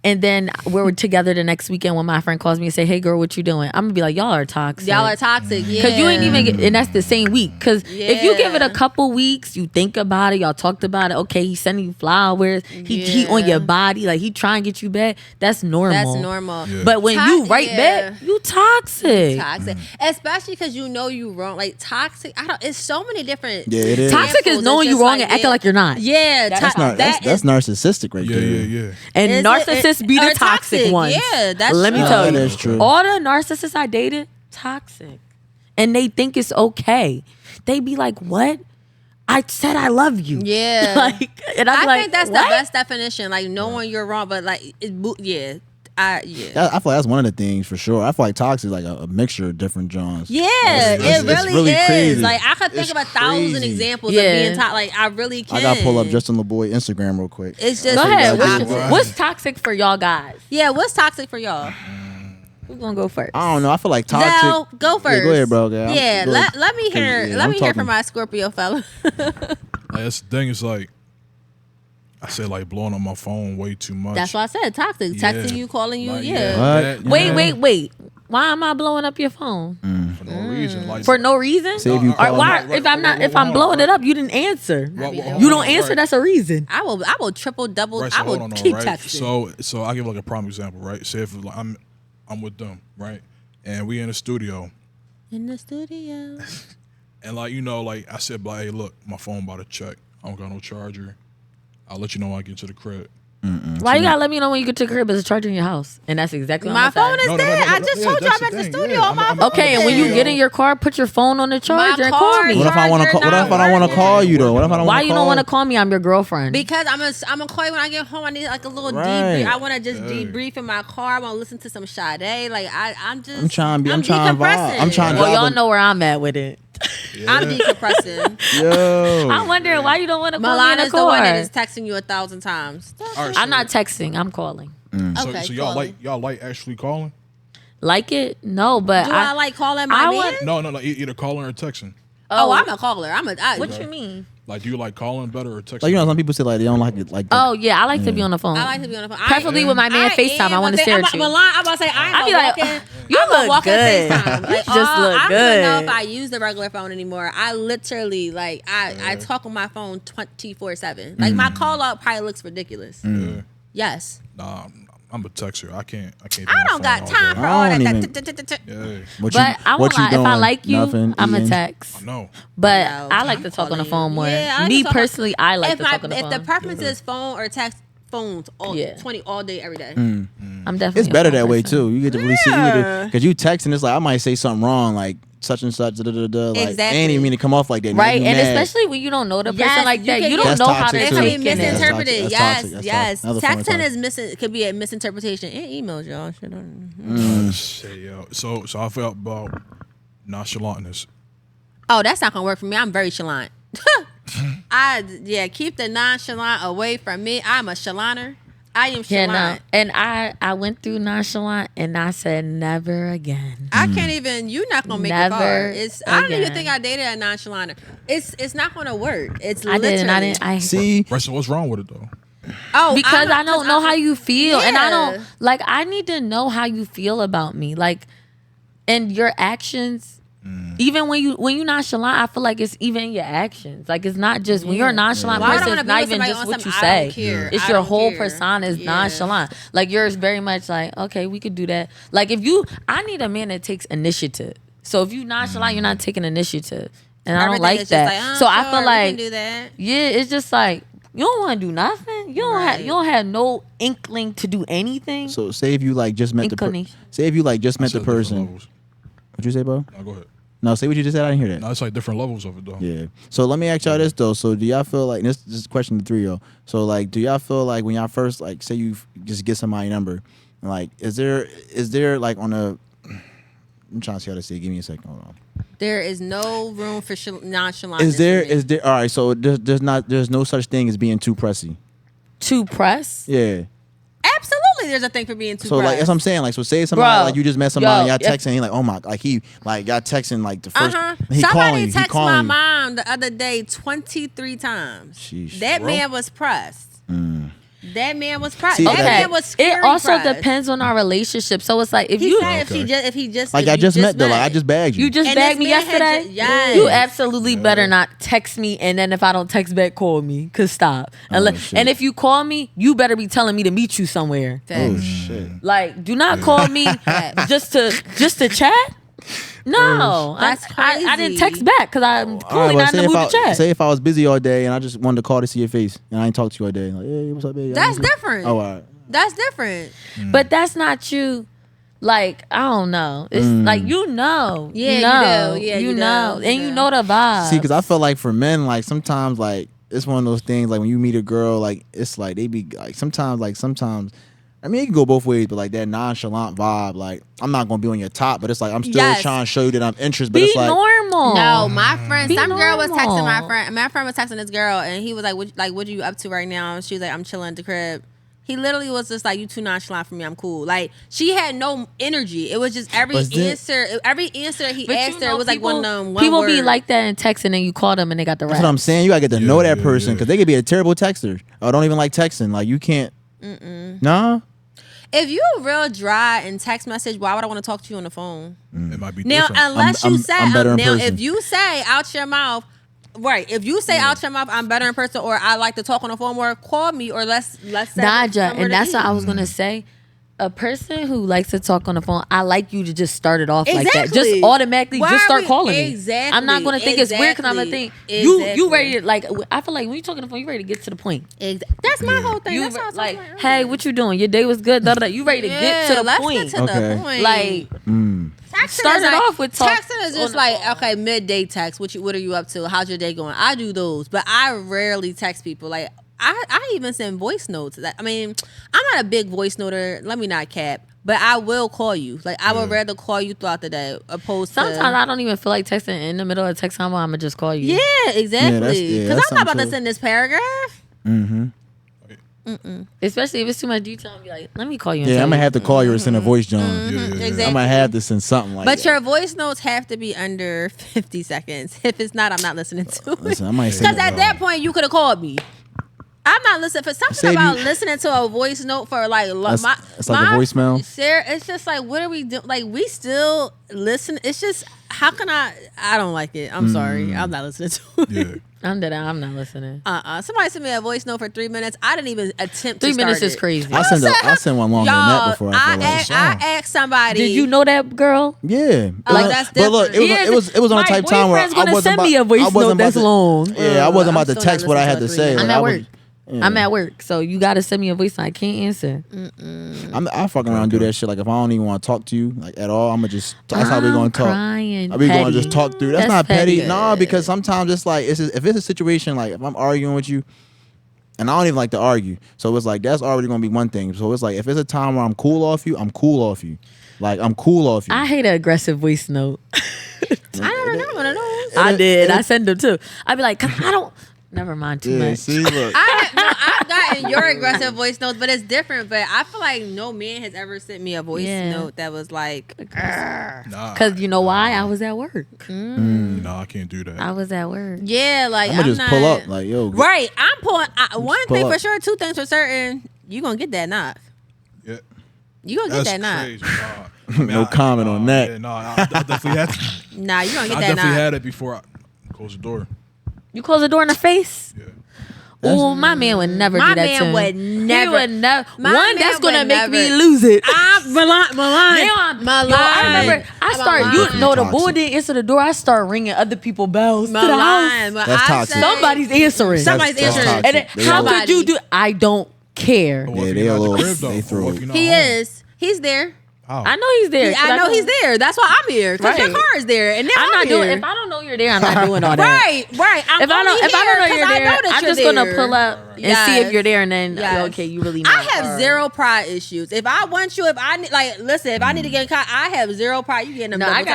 and then we're together the next weekend when my friend calls me and say, "Hey girl, what you doing?" I'm gonna be like, "Y'all are toxic. Y'all are toxic. Yeah. Cause you ain't even get, and that's the same week. Cause if you give it a Yeah. couple weeks, you think about it, y'all talked about it. Okay, he's sending you flowers. He Yeah. on your body, like he trying to get you back. That's normal. That's normal. Yeah. But when you right Yeah. back, you toxic. Toxic, especially because you know you wrong. Like toxic, I don't. It's so many different. Yeah, it is. Toxic is examples. knowing It's you just wrong and acting yeah. like you're not. Yeah, That's not. that That's is- narcissistic right Yeah, there. yeah. And Is it- narcissists be the or toxic toxic, ones. yeah, that's Let me true. tell Yeah, you, that's true. all the narcissists I dated, toxic, and they think it's okay. They be like, "What? I said I love you." Yeah. like, and I'm I like, think that's what? the best definition. Like knowing you're wrong, but like, yeah. I feel like that's one of the things for sure. I feel like toxic is like a mixture of different genres. Yeah, It's it really, really is. crazy. Like I could think It's of 1,000 crazy. examples Yeah. of being toxic. Like I really can. I gotta pull up Justin LeBoy Instagram real quick. It's just Go ahead. Yeah, What's, yeah. what's toxic for y'all guys? yeah. What's toxic for y'all? Who's gonna go first? I don't know. I feel like toxic. Zell, go first. Yeah, go ahead, bro. Okay, Yeah, go ahead. let me hear. Yeah, let I'm me hear talking. from my Scorpio fella. Like, that's the thing. Is like, I said, like blowing up my phone way too much. That's why I said toxic. Yeah. Texting you, calling you. Like, Yeah. What? that, you Wait, know, wait. Why am I blowing up your phone? For no reason. Like, For no reason? Say if you Or call why? Right, if I'm not, right, if I'm right, blowing right. it up, you didn't answer. Right, You don't answer. right. That's a reason. I will triple double. Right, so I hold will on, keep right? texting. So I give like a prime example, right? Say if like, I'm with them, right, and we in the studio, In the studio. and like like I said, like, hey, look, my phone about to check. I don't got no charger. I'll let you know when I get to the crib. Why you gotta let me know when you get to the crib? Is a charger in your house, and that's exactly what My I'm gonna phone say. is No, dead. I just told you that's I'm at the the thing. studio. Yeah, My I'm- phone Okay, is and when you dead. get in your car, put your phone on the charger and call car me. What if I want to charger call? What if I not don't want to working. call you though? What if I don't Why want to you call? don't want to call me? I'm your girlfriend. Because I'm gonna call you when I get home. I need like a little Right. debrief. I want to just Hey. debrief in my car. I want to listen to some Sade. Like I'm just. I'm trying to vibe. decompressing. I'm trying to well, y'all drive a- know where I'm at with it. I'm decompressing. Yo. I'm wondering why you don't want to call me in Milan the is the one that car. is texting you 1,000 times. All right, I'm not texting. I'm calling. So, Okay, so y'all calling. like actually calling? Like it? No, but Do I like calling my I man? want- No. Either calling or texting. Oh, I'm a caller. What you mean? Like, do you like calling better or texting? Like you know, better? some people say like they don't like it. Like Oh yeah, I like to be on the phone. I like to be on the phone. Preferably with my man FaceTime. I want to stare at you. Milan, I'm about to say I I ain't be gonna like, walk in. you I'm gonna look walk good. in FaceTime. Like, You just look I don't even know good. if I use the regular phone anymore. I literally I talk on my phone 24/7. Like my call out probably looks ridiculous. Yeah. Yes. Nah, I'm a texter. I can't. Be I on don't the got phone time all for day. all I don't that. Yeah, what But I won't lie. If I like you, Nothing, I'm a eating. text. no. But No, I like I'm to talk on the calling phone you. more. Yeah, I like Me to talk on- personally, I like If to talk on the if phone. the preference is phone or text, phones all Yeah. 20 all day every day. I'm definitely. It's a better phone that way person. too. You get to really see because you text and it's like I might say something wrong, like such and such, like Exactly. I ain't even mean to come off like that. Now Right, you and mad. especially when you don't know the person Yes, like you that, can you get- don't That's know how toxic to It too. can be take in it. That's misinterpreted. toxic. Yes, That's yes. another form of Texting could be a misinterpretation. And emails, y'all. Shit, I don't- Shit, yo. So I felt about nonchalantness. Oh, that's not gonna work for me. I'm very chalant. Keep the nonchalant away from me. I'm a chalanter. I am Yeah, no. chalant. And I went through nonchalant, and I said never again. I can't even. You're not gonna make it Never far. I don't even again. think I dated a nonchalanter. It's not gonna work. It's I did, and I literally- didn't. I See, Right, so what's wrong with it though? Oh, because I don't know how you feel, and I Yeah. don't like. I need to know how you feel about me, like, and your actions. Even when you nonchalant, I feel like it's even your actions. Like it's not just when you're a nonchalant Why would I person. wanna It's be not with even somebody just on what some you I say. don't care, It's I your don't whole care. persona is Yeah. nonchalant. Like yours very much like okay, we could do that. Like if you, I need a man that takes initiative. So if you nonchalant, you're not taking initiative, and I don't Everything like is just that. like, So I sure, feel we like can do that. yeah, it's just like you don't want to do nothing. You don't have Right. you don't have no inkling to do anything. so say if you like just met the Inclination. say if you like just I met the said different person. levels. What'd you say, bro? No, go ahead. No, say what you just said. I didn't hear that. No, it's like different levels of it though. Yeah. So let me ask y'all this though. So do y'all feel like this is a question to three y'all. So like do y'all feel like when y'all first like say you just get somebody number, like is there like on a I'm trying to see how to say it. Give me a second. Hold on. There is no room for nonchalantness. Is there in me. all right, so there's no such thing as being too pressy. To press. Yeah. Absolutely, there's a thing for being too. So like that's what I'm saying. Like so say somebody Bro, like you just met somebody, yo, y'all if- texting, he like, oh my like he like y'all texting like the first he Somebody calling you, he texted calling my you. mom the other day 23 times. Sheesh. That Bro. man was pressed. That man was pressed. See, That okay. man was scary It also pressed. depends on our relationship. So it's like if He you said Okay. if he just Like if I you just met though, like I just bagged you. you just And bagged this me man had yesterday, ju- yes. you absolutely better not text me. And then if I don't text back, call me. Cause stop. shit. And if you call me, you better be telling me to meet you somewhere. Oh shit. Like, do not call me just to chat. No, That's I didn't crazy. text back because I'm All clearly right, not in the mood to chat. say if I was busy all day and I just wanted to call to see your face and I ain't talk to you all day, like, hey, what's up, baby? That's different. Oh, all right. That's different. But that's not you. Like I don't know. It's like you know. Yeah, you you know. do. Yeah, you you do. know, You and you do. know the vibe. See, because I feel like for men, like sometimes, like it's one of those things. Like when you meet a girl, like it's like they be like sometimes. I mean, it can go both ways, but like that nonchalant vibe. Like I'm not gonna be on your top, but it's like I'm still Yes. trying to show you that I'm interested. But be it's like normal. No, my friend, Be some girl was texting my normal. friend. My friend was texting this girl, and he was like, what are you up to right now?" And she was like, "I'm chilling at the crib." He literally was just like, "You too nonchalant for me. I'm cool." Like she had no energy. It was just every Was that- answer he But asked her, it was like one people word. be like that in text, and then you call them and they got the that's rap. what I'm saying. You gotta get to know that yeah, person yeah. because they could be a terrible texter or don't even like texting. Like you can't. Nah. If you real dry and text message, why would I want to talk to you on the phone? It might be Now, different. unless I'm- you say I'm better in now, person. if you say out your mouth, right? If you say out your mouth, I'm better in person, or I like to talk on the phone more, call me, or let's set up Nyjah, somewhere and to that's what eat. I was gonna say. a person who likes to talk on the phone, I like you to just start it off like that. Exactly. Just automatically, Why just are start we- calling me. Exactly. I'm not gonna think it's weird because I'm gonna think you ready to like. I feel like when you talking on the phone, you ready to get to the point. That's my whole thing. You That's all like, I was hey, what you doing? Your day was good. Da, da, da. You ready to get to the let's point? Get to Okay. the point. Like, texting start is it like, off with talk texting is on just the like phone. okay, midday text. What are you up to? How's your day going? I do those, but I rarely text people. Like I even send voice notes. I mean, I'm not a big voice noter. Let me not cap. But I will call you. Like I would rather call you throughout the day opposed sometimes to. I don't even feel like texting in the middle of text time. I'm gonna just call you. Yeah, exactly. Because that's I'm not about to something send this paragraph. Especially if it's too much detail. I'm be like, let me call you. And Yeah, tell I'm gonna you. have to call you or send a voice, John. Exactly. I'm gonna have to send something like But that. your voice notes have to be under 50 seconds. If it's not, I'm not listening to it. Listen, I might Because send at that point, you could have called me. I'm not listening for something Save about you- listening to a voice note for like It's like a voicemail? Sarah, it's just like what are we doing? Like we still listen. It's just how can I don't like it. I'm sorry. I'm not listening to it. Yeah. I'm dead. I'm not listening. Somebody sent me a voice note for 3 minutes. I didn't even attempt 3 to start minutes is it. crazy. I send one longer than that before I feel like. I asked somebody. Did you know that girl? Yeah, Like, that's but look, different. it was on a My type time where boyfriend's I gonna wasn't send me a about- voice I wasn't note about that's to- long. Yeah, I wasn't I'm about to still not text what I had to listening to say. it. I'm Like, at I was- work. I'm at work, so you gotta send me a voice note. I can't answer. I fucking around and do that shit. Like if I don't even want to talk to you like at all, I'm gonna just. That's how we gonna talk. Crying. Are we gonna Petty. just talk through? That's That's not petty. petty. No, because sometimes it's like if it's a situation like if I'm arguing with you, and I don't even like to argue, so it's like that's already gonna be one thing. So it's like if it's a time where I'm cool off you, I'm cool off you. Like I'm cool off you. I hate an aggressive voice note. I never got one of those. I did. I send them too. I'd be like, 'cause I don't. Never mind. Too yeah, much. see, look. I've gotten your aggressive voice notes, but it's different. But I feel like no man has ever sent me a voice Yeah. note that was like, Nah. Cause you know why? I was at work. Nah, I can't do that. I was at work. yeah, like I'm gonna just not, pull up like yo. Right, I'm pulling. One pull thing for up. sure, two things for certain. You gonna get that knock. Yeah. You gonna get That's that knock. crazy. Nah. I mean, No comment on that. Yeah, I definitely had. Nah, you gonna get I that definitely knock. had it before I closed the door. You close the door in the face. Yeah. Oh, my man would never My do that man to me. would never- He would never. My One, man that's gonna would make me never- lose it. Milan. Now I'm, Milan. yo, I remember I start. Milan. You know, the boy Toxic. didn't answer the door. I start ringing other people's bells to the house. Milan. But That's I toxic. say- Somebody's answering. Somebody's That's answering. toxic. And then, They how all- could you do? I don't care. What Yeah, if they you're a not at the little- crib, though? they throw What if it. you're not He home? is. He's there. How? I know he's there. I know he's there. That's why I'm here. Because your Right. car is there. And now I'm not here. doing. If I don't know you're there, I'm not doing all that. Right. If I don't know you're there, I'm just gonna pull up and see Yes. if you're there, and then Yes. okay, you really. Not. I have zero pride issues. If I want you, if I need, like, listen, if I need to get caught, I have zero pride. You getting them? No, I double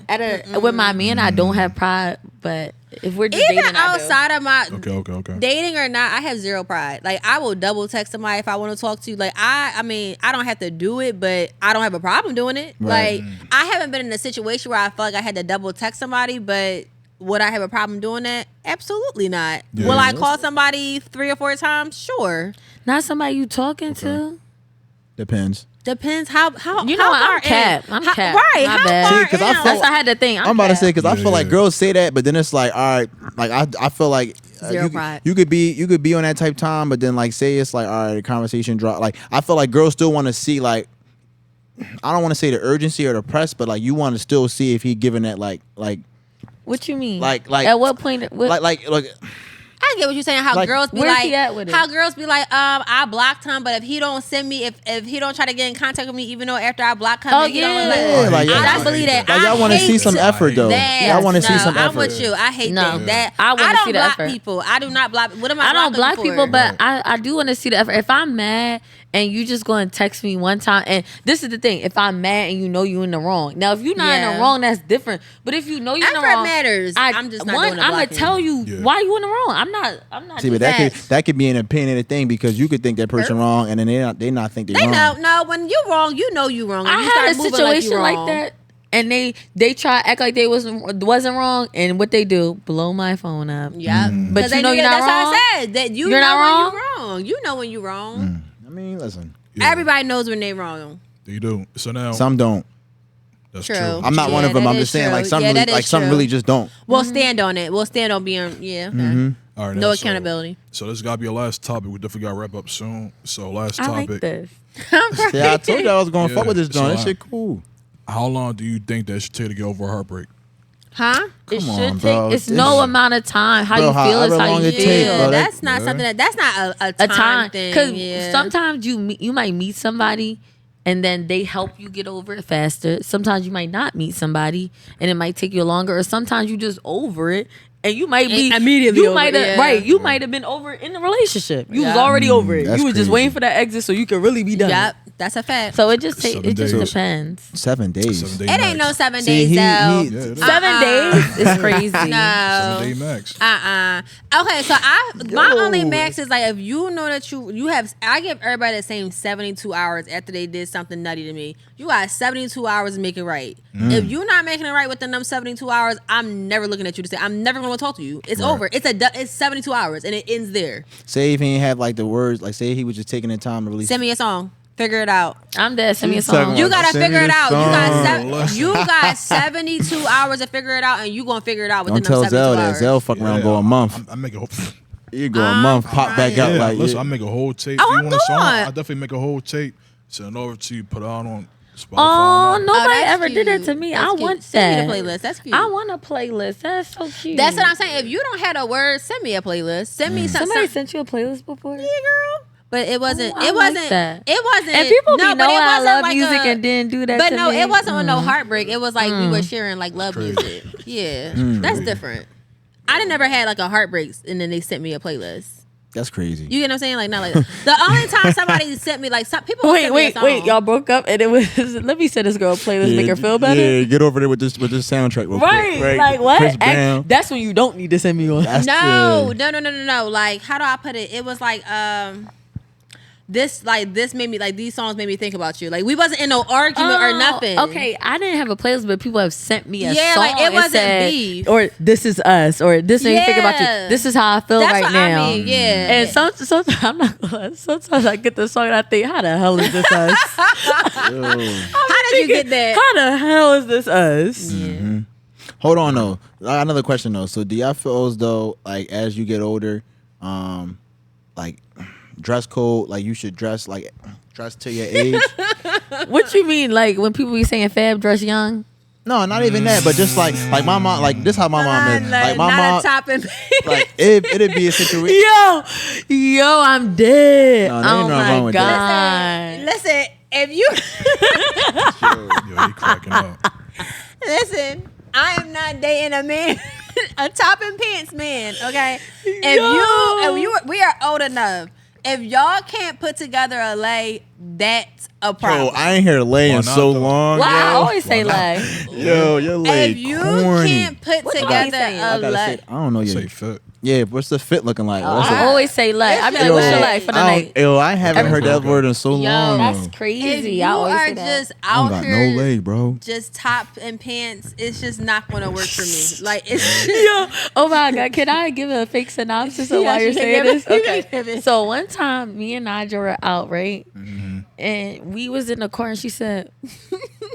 got tight. with my man. I don't have pride, but if we're just Even dating, I do. outside of my Okay. dating or not, I have zero pride. Like I will double text somebody if I want to talk to you. Like I mean, I don't have to do it, but I don't have a problem doing it. Right. Like I haven't been in a situation where I felt like I had to double text somebody, but would I have a problem doing that? Absolutely not. Yeah. Will I call somebody 3 or 4 times? Sure. Not somebody you talking to. Depends. Depends how You know how what? far I'm cap. in. I'm How- cap. Right. My How bad. far See, 'cause I in? felt- That's what I had to think. I'm about to cap. say because I feel like Yeah. girls say that, but then it's like, all right, like I feel like Zero you, pride. you could be on that type time, but then like say it's like all right, the conversation drop. Like I feel like girls still want to see like I don't want to say the urgency or the press, but like you want to still see if he giving that like What you mean? Like- at what point? What, like I get what you're saying. How Like, girls be where's like, he at with it? how girls be like, I blocked him, but if he don't send me, if he don't try to get in contact with me, even though after I block him, Oh, he don't yeah. like, Yeah, like, I yeah. don't believe that. Like, y'all I want to hate see some to- effort though. That, Y'all want to see no, some I'm effort. with you. I hate No. that. I wanna don't see the block effort. people. I do not block. What am I? I don't block blocking people, for? but I do want to see the effort. If I'm mad and you just going to text me one time, and this is the thing, if I'm mad and you know you in the wrong. Now, if you're not in Yeah. the wrong, that's different. But if you know you're in the Effort wrong, matters. I'm just not doing the I'm gonna blocking. tell you Yeah. why you in the wrong. I'm not. See, but just- that could be an opinionated thing because you could think that person wrong and then they not think they're They wrong. know. No, when you wrong, you know you wrong. And I you had start a moving situation you like wrong. that, and they try to act like they wasn't wrong, and what they do, blow my phone up. Yeah, But 'Cause you they know knew you're that- not That's wrong? how I said that. You You're know not when wrong? you're wrong. You know when you're wrong. I mean, listen, Yeah. Everybody knows when they wrong. You do. So now, some don't. That's True. true. I'm not Yeah, one of them. that I'm is just saying true. like some Yeah, really, that is like some true. really just don't. We'll stand on it. We'll stand on being okay. All right, No now, accountability. So this got to be a last topic. We definitely got to wrap up soon. So last I topic. like this. Yeah, I told you I was gonna Yeah, fuck with this joint. so That shit cool. How long do you think that it should take to get over a heartbreak? Huh? It Come should on, take. bro. It's This- no amount of time. How Bro, you feel is however how long you it take, feel. bro. That's not Yeah. something that's not a A time time, thing. because Yeah. sometimes you might meet somebody and then they help you get over it faster. Sometimes you might not meet somebody and it might take you longer, or sometimes you just over it. And you might be immediately You over might it, have yeah. right. You might have been over it in the relationship. You was Yeah. already over it. that's You were just crazy. waiting for that exit so you could really be done. Yep, that's a fact. So it just 7 it just days. depends. 7 days. 7 days. It ain't no max. 7 See, days he- though. Yeah, it is. 7 days is crazy. No. 7 day max. Okay, so my Yo. only max is like if you know that you have. I give everybody the same 72 hours after they did something nutty to me. You got 72 hours to make it right. If you're not making it right within them 72 hours, I'm never looking at you to say I'm never going to talk to you. It's over. It's 72 hours and it ends there. Say if he ain't have like the words, like say he was just taking the time to really. Send me a song. Figure it out. I'm dead. Send me a She's talking song. about- You gotta Send me figure it the out. song. You got 72 hours to figure it out, and you gonna figure it out within Don't tell them Zell 72 that. hours. Zell fuck around, go a month. I make a whole. You go a month, pop back crying. up Yeah, like. listen, yeah. I make a whole tape. Oh, If I'm you want a song, going. I definitely make a whole tape. Send it over to you. Put it out on Spotify. Oh, nobody that's ever did that cute. to me. That's I cute. want Send that. me the playlist. That's cute. I want a playlist. That's so cute. That's what I'm saying. If you don't have a word, send me a playlist. Send me Somebody some. sent you a playlist before? Yeah, girl. But it wasn't. Ooh, I it like wasn't. that. It wasn't. And people no, be but it knowing I wasn't love like music a- and didn't do that But to no, me. it wasn't on no heartbreak. It was like we were sharing like love crazy. music. Yeah, that's different. I done never had like a heartbreak and then they sent me a playlist. That's crazy. You get what I'm saying? Like not like that. The only time somebody sent me like some people will send me a song. Wait, y'all broke up and it was let me send this girl a playlist, make her feel better. Yeah, get over there with this soundtrack. Real Right. quick. Like what? Chris Brown. That's when you don't need to send me one. That's No. the- Like, how do I put it? It was like, this made me like these songs made me think about you. Like we wasn't in no argument or nothing. Okay, I didn't have a playlist, but people have sent me a Yeah, song like, it and wasn't said, beef. or this is us, or this made me think about Yeah. you. This is how I feel That's right what now. I mean. Yeah. And sometimes I'm not gonna lie, sometimes I get the song and I think, how the hell is this us? Yo. how did you get that? How the hell is this us? Hold on though. Another question though. So do y'all feel as though like as you get older, like dress code, like you should dress to your age? What you mean, like when people be saying Fab dress young? No, not even that, but just like my mom, like this how my mom is. Like my not mom, a top and like it'd be a situation. Yo, I'm dead. No, there ain't Oh nothing wrong my with god. Listen, if you Yo, he cracking up. listen, I am not dating a man, a top and pants man. Okay, we are old enough. If y'all can't put together a lay, that's a problem. Bro, I ain't heard lay Why in not, so though? long. Why I Yo, always say like yo, your lay if you corny. can't put What you together saying? I a gotta lay, say, I don't know Say yet. fit. Yeah, what's the fit looking like? What's I it? always say like. I be like, Yo, what's your life for the night? I haven't heard that Every- word in so long. That's though. crazy. if you I always are say that. just I don't out got here, no leg, bro. just top and pants, it's just not going to work for me. Like it's Yo, oh my god, can I give a fake synopsis of why Yes, you're you can saying give this? it. You can Okay. give it. So one time, me and Nyjah were out, right? And we was in the car, and she said,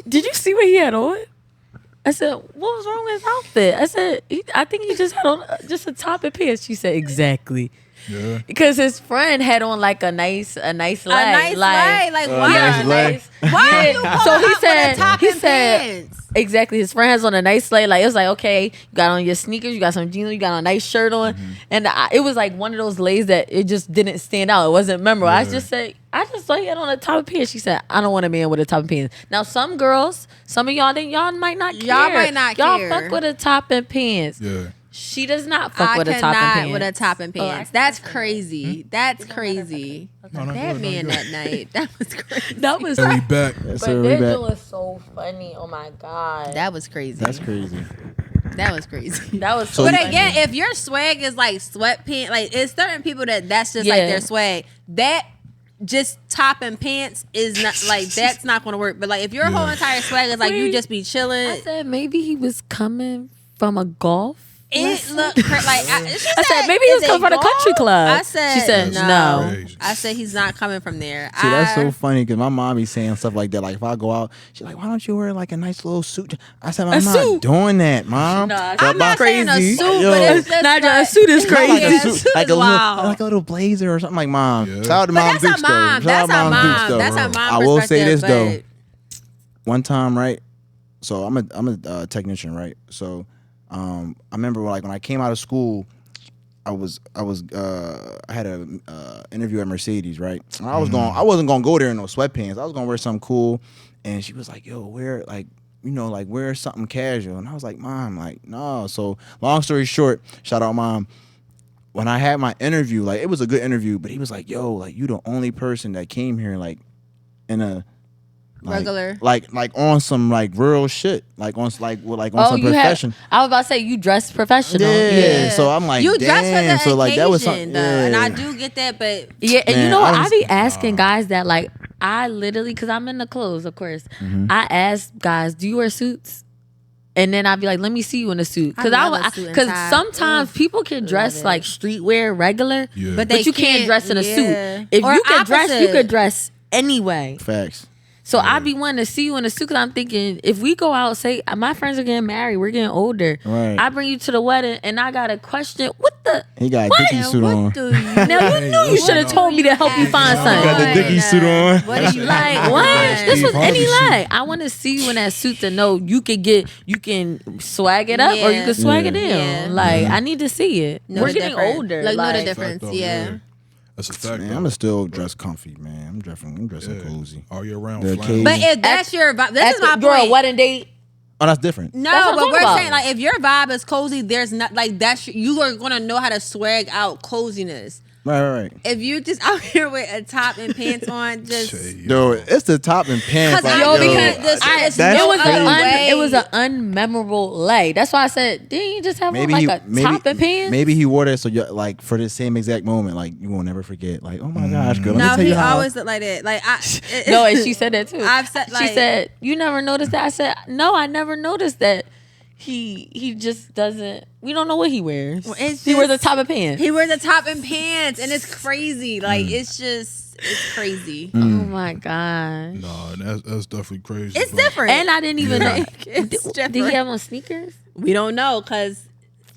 "Did you see what he had on?" I said, "What was wrong with his outfit?" I said, "I think he just had on just a top and pants." She said, "Exactly." Yeah. Because his friend had on like a nice leg. a nice lay. Like why? nice lay. Why are you pulling So he up with said- a top he and said- pants? Exactly. His friend has on a nice sleigh. Like, it was like, okay, you got on your sneakers, you got some jeans, you got a nice shirt on. And it was like one of those lays that it just didn't stand out. It wasn't memorable. I Yeah. just said, I just saw you had on a top of pants. She said, I don't want a man with a top of pants. Now, some girls, some of y'all, y'all might not care. Y'all might not Y'all care. fuck with a top and pants. Yeah. She does not fuck I with a top and cannot pants. with a top and pants. That's crazy. That's crazy. No, no, That good, man no, that night. That was crazy. That was And we back. Yes, but sir, we that back. was so funny. Oh my God. That was crazy. That's crazy. That was crazy. That was So so But funny. again, if your swag is like sweatpants, like it's certain people that's just like Yeah. their swag. That just top and pants is not like that's not going to work. But like if your whole entire swag is like you Wait. just be chilling, I said maybe he was coming from a golf. It looked like I said maybe he was coming from the country club. I said she said That's no. crazy. I said he's not coming from there. See, that's so funny because my mom be saying stuff like that. Like if I go out, she's like, "Why don't you wear like a nice little suit?" I said, "I'm not suit? doing that, mom." Nah, I'm not saying a crazy. suit, Yo. but it's just Nyjah, like, a suit is Not like crazy. a Yeah, suit, suit like is a little, wild. like a little blazer or something. Like, mom, Yeah. shout out to But Mom that's our Dukes though. mom. Shout That's out our Mom Dukes, mom. though. That's our mom. I will say this perspective, though. One time, right? So I'm a technician, right? So I remember like when I came out of school, I had a interview at Mercedes, right? And I wasn't gonna go there in no sweatpants. I was gonna wear something cool, and she was like, "Yo, wear like." Wear something casual. And I was like, Mom, like, no. So long story short, shout out Mom. When I had my interview, like it was a good interview, but he was like, yo, like you the only person that came here like in a like, Regular. like on some like real shit. Like on some profession. I was about to say you dress professional. Yeah. So I'm like, you dress for the damn. So like that was something. occasion, though, and yeah. I do get that, but Yeah, and Man, you know what? I I was- be asking guys that like I literally because I'm in the clothes, of course. Mm-hmm. I ask guys, "Do you wear suits?" And then I'd be like, "Let me see you in a suit," I love a suit and because tie. sometimes people can dress it. like streetwear, regular, Yeah. But but you can't dress in a yeah. suit. If Or you could dress, you opposite. could dress anyway. Facts. So I be wanting to see you in a suit because I'm thinking if we go out, say my friends are getting married, we're getting older. Right. I bring you to the wedding and I got a question. What the? He got a What? Dickie suit on. do you Now you knew you should have told me to help you find He something. got the Dickie suit on. What do you Like what? Steve This was Harvey any suit. lie. I want to see you in that suit to know you can swag it up or you Yeah. can swag it in. Yeah. Like I need to see it. Know We're the getting difference. older. Like, know the Like, difference. Fact, though, Yeah. That's a fact. Man, though. I'ma still dress comfy, man. I'm dressing Yeah. cozy. All year round. The flannel. occasion. But if that's your vibe, this at is my your point. wedding date. Oh, that's different. No, That's what I'm but talking we're about. saying like if your vibe is cozy, there's not like that's you are gonna know how to swag out coziness. Right. If you just out here with a top and pants on, just Say, Yo, it's the top and pants. because Like, I yo, because this is that's no It was other way. it was an unmemorable leg. That's why I said, didn't you just have on like a top and pants? Maybe he wore that so you like for the same exact moment, like you won't never forget. Like, oh my gosh, girl, let me No, tell he you how. always looked like that. Like I No, and she said that too. I've said, like- she said, "You never noticed that?" I said, "No, I never noticed that." He just doesn't. We don't know what he wears. Well, it's He wears a just- top and pants. He wears a top and pants, and it's crazy. Like it's crazy. Oh my god! No, that's definitely crazy. It's bro. different. And I didn't even know. It's Did different. he have on sneakers? We don't know because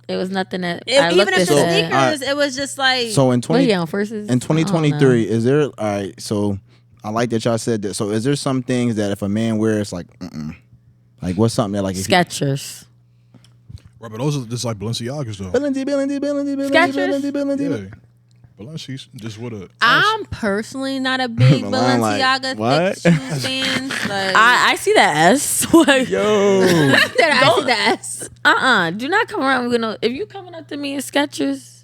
It was nothing that I even looked if at the that. sneakers, Alright. it was just like So in What he 20 on first? in 2023, is there all right? So I like that y'all said that. So is there some things that if a man wears, like, like what's something that like if you- Skechers. Right, but those are just like Balenciagas though. Skechers? Yeah. Balenciagas just with a. I'm personally not a big Milan, like, Balenciaga what? thick shoes fan. Like, I see that S. Like, Yo, I see that. Do not come around with no. If you coming up to me in Skechers,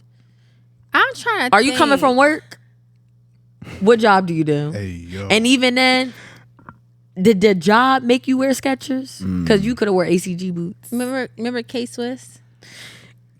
I'm trying to. are you coming from work? What job do you do? Hey yo. And even then, did the job make you wear Skechers? Mm. Because you could have wore ACG boots. Remember K Swiss?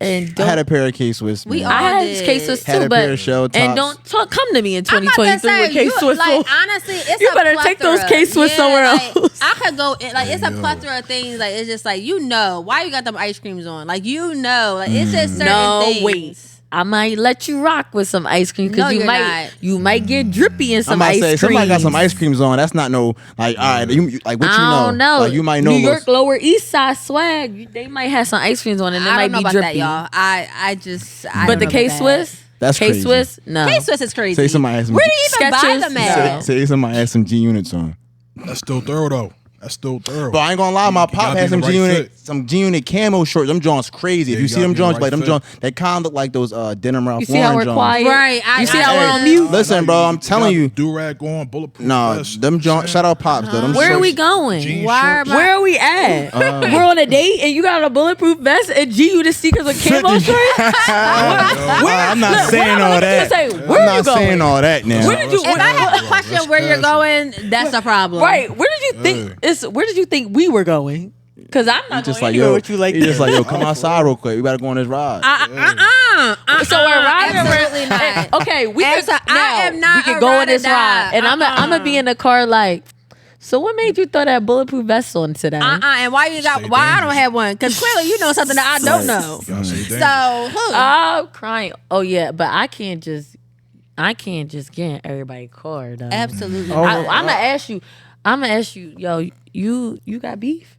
And I had a pair of K-Swiss. We man. all I had did. K-Swiss Had too, a but pair of shell and tops. don't come to me in I'm about to 2023 say, with K-Swiss. like honestly, it's You a better take those plethora. K-Swiss somewhere like, else. I could go in, like it's a Yo. plethora of things. Like it's just like why you got them ice creams on? Like like it's just certain No, things. wait. I might let you rock with some ice cream No, because you're not. you might get drippy in I'm some about to ice say cream. somebody got some ice creams on. That's not no like. All right, like what you know? I don't know. Like you might know. New York what's- Lower East Side swag. They might have some ice creams on, and it I might don't know be about drippy. that, y'all. I just. I But don't the know K about Swiss, That's K crazy. Swiss, no. K Swiss is crazy. Say somebody has some. Where do you even buy Skechers, them no. at? Say somebody has some G units on. That's still thorough though. That's still thorough. But I ain't gonna lie, my You pop gotta had be some in the G right unit, fit. some G unit camo shorts. Them Jones crazy. Yeah, If you you see gotta them be in the Jones, right like them fit. Jones, they kind of look like those denim Ralph You see how Lauren we're Jones. quiet? Right. You see how we're on yeah. mute? Listen, bro, I'm telling you. Do rag on, bulletproof. No, vest, them Jones. saying? Shout out pops though. Them Where are shorts- we going? Jean Why shorts. am I- Where are we at? We're on a date and you got a bulletproof vest and G you the sneakers with camo shorts? I'm not saying all that. Say, I'm where are not you going? saying all that now. Where did you? If I have to question where you're going, that's a problem. Right. Where did you think? Where did you think we were going? Because I'm not just going like anywhere yo, with you like he that. just like yo, come outside real quick. We gotta go on this ride. So we're riding. Absolutely not. Okay, we Answer, can, I am not We can a go on ride or this die. ride, and I'm gonna be in the car like. So what made you throw that bulletproof vest on today? And why you got? Stay Why I dangerous. don't have one? Because clearly you know something that I don't know. You gotta stay dangerous. So who? I'm crying. Oh yeah, but I can't just get in everybody's car though. Absolutely. Oh, I'm gonna ask you, yo, you got beef?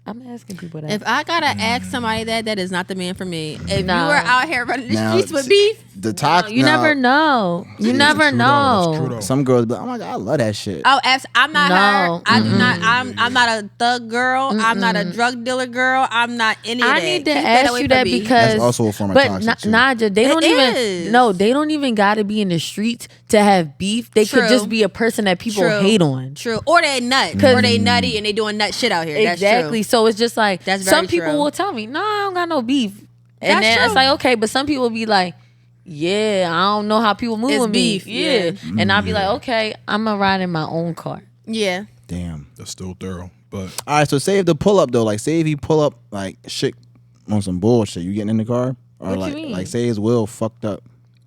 I'm asking people that. If I gotta ask somebody that is not the man for me. If Nah. you were out here running the Now, streets with beef, The toxic. you never know. You never True though, that's true know. though. Some girls be like, oh my god, I love that shit. I'm not No. her. I do not. I'm not a thug girl. I'm not a drug dealer girl. I'm not any of that. I need to Keep ask away you from that me. because That's also a form of but toxic, too. Nyjah, they don't even is. no, they don't even gotta be in the streets to have beef. They could True. just be a person that people True. hate on. True. Or they nut. Or they nutty and they doing nut shit out here. Exactly. That's So it's just like That's very some people true. will tell me, "No, I don't got no beef," and That's then true. it's like, okay, but some people be like, "Yeah, I don't know how people move It's with beef, me." Yeah, yeah. and I'll be like, "Okay, I'm gonna ride in my own car." true. Yeah. Damn. That's still thorough, but All right, so say if the pull up though, like say if he pull up like shit on some bullshit, you getting in the car, or What you like mean? say his will fucked up.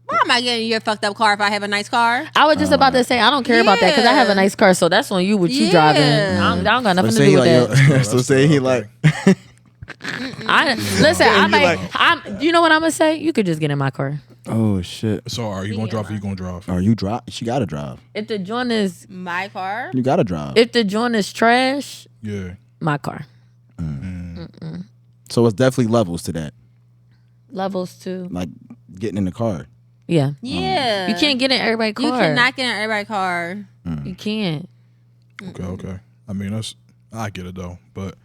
Why am I getting your fucked up car if I have a nice car? I was just about to say I don't care about that because I have a Yeah. nice car, so that's on you what you Yeah. driving. I don't got nothing So to say do he with like, that. yo, so say he like, Listen, I'm you like, you know what I'm gonna say? You could just get in my car. oh shit. so are you gonna drive or you gonna drive? Or you drive? She gotta drive. If the joint is My car? You gotta drive. if the joint is trash, Yeah. my car. So it's definitely levels to that, Levels too. like getting in the car. Yeah. Yeah. You can't get in everybody's car. You cannot get in everybody's car. You can't. Okay. I mean, I get it though. But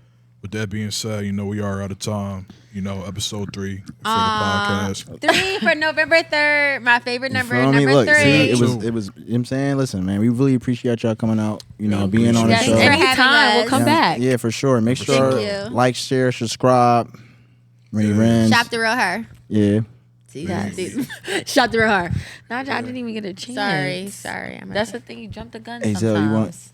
with that being said, we are out of time. Episode 3 for the podcast. 3 for November 3rd. My favorite number. Feel me? Number Look, 3. see, it was, Two. you know what I'm saying? Listen, man, we really appreciate y'all coming out, being on the Yes, show. for having Anytime, we'll us. come back. Yeah, for sure. Make sure Thank you. like, share, subscribe. Rennie Rens. Shop the real her. Yeah. See, shop the real her. Nyjah, I didn't even get a chance. Sorry. That's the thing. You jump the gun Hey, Zell, sometimes.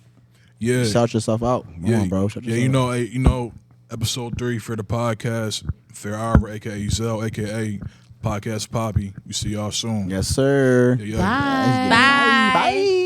you want Yeah. shout yourself out? Come on, bro. Shout yourself out. Episode 3 for the podcast. Fair Hour, aka Zell, aka Podcast Poppy. We see y'all soon. Yes, sir. Yeah. Bye. Bye. Bye.